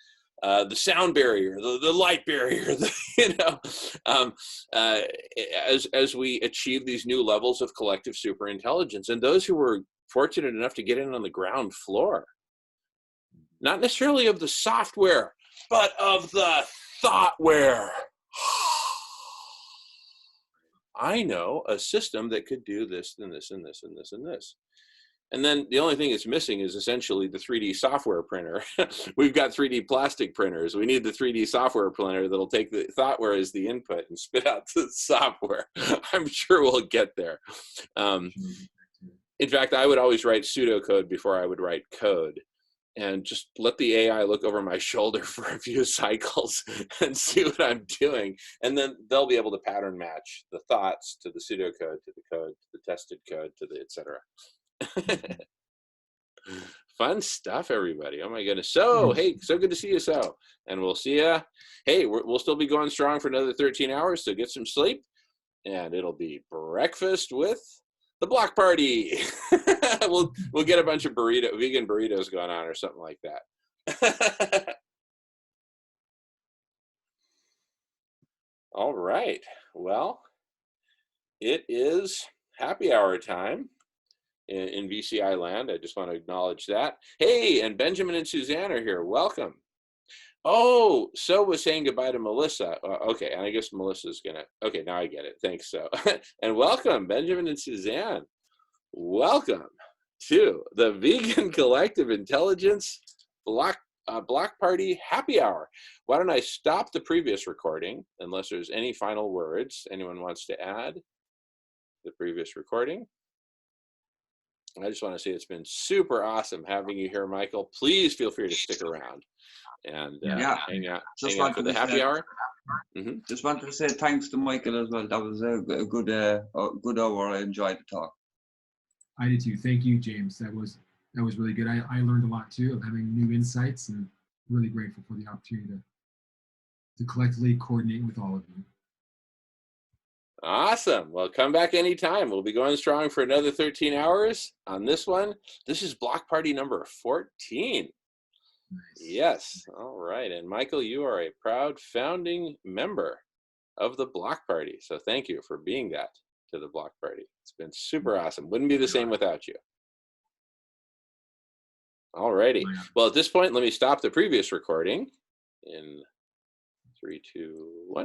The sound barrier, the light barrier, you know, as we achieve these new levels of collective superintelligence. And those who were fortunate enough to get in on the ground floor, not necessarily of the software, but of the thoughtware. I know a system that could do this and this and this and this and this. And then the only thing it's missing is essentially the 3D software printer. We've got 3D plastic printers. We need the 3D software printer that'll take the thoughtware as the input and spit out the software. I'm sure we'll get there. In fact, I would always write pseudocode before I would write code, and just let the AI look over my shoulder for a few cycles and see what I'm doing. And then they'll be able to pattern match the thoughts to the pseudocode, to the code, to the tested code, to the et cetera. Fun stuff, everybody. Oh my goodness. So, hey, so good to see you. So, and we'll see you. Hey, we'll still be going strong for another 13 hours, so get some sleep, and it'll be breakfast with the block party. we'll get a bunch of vegan burritos going on or something like that. All right. Well, it is happy hour time in VCI land. I just want to acknowledge that. Hey, and Benjamin and Suzanne are here. Welcome. Oh, so was saying goodbye to Melissa. Okay, and I guess Melissa's gonna. Okay, now I get it. Thanks. So, and welcome, Benjamin and Suzanne. Welcome to the Vegan Collective Intelligence Block Party Happy Hour. Why don't I stop the previous recording, unless there's any final words anyone wants to add to the previous recording. I just want to say it's been super awesome having you here, Michael. Please feel free to stick around and hang out for the happy hour. Just wanted to say thanks to Michael as well. That was a good hour. I enjoyed the talk. I did too. Thank you, James. That was really good. I learned a lot too, of having new insights, and really grateful for the opportunity to collectively coordinate with all of you. Awesome. Well, come back anytime. We'll be going strong for another 13 hours on this one. This is block party number 14. Nice. Yes. All right. And Michael, you are a proud founding member of the block party. So thank you for being that to the block party. It's been super awesome. Wouldn't be the same without you. All righty. Well, at this point, let me stop the previous recording in 3, 2, 1.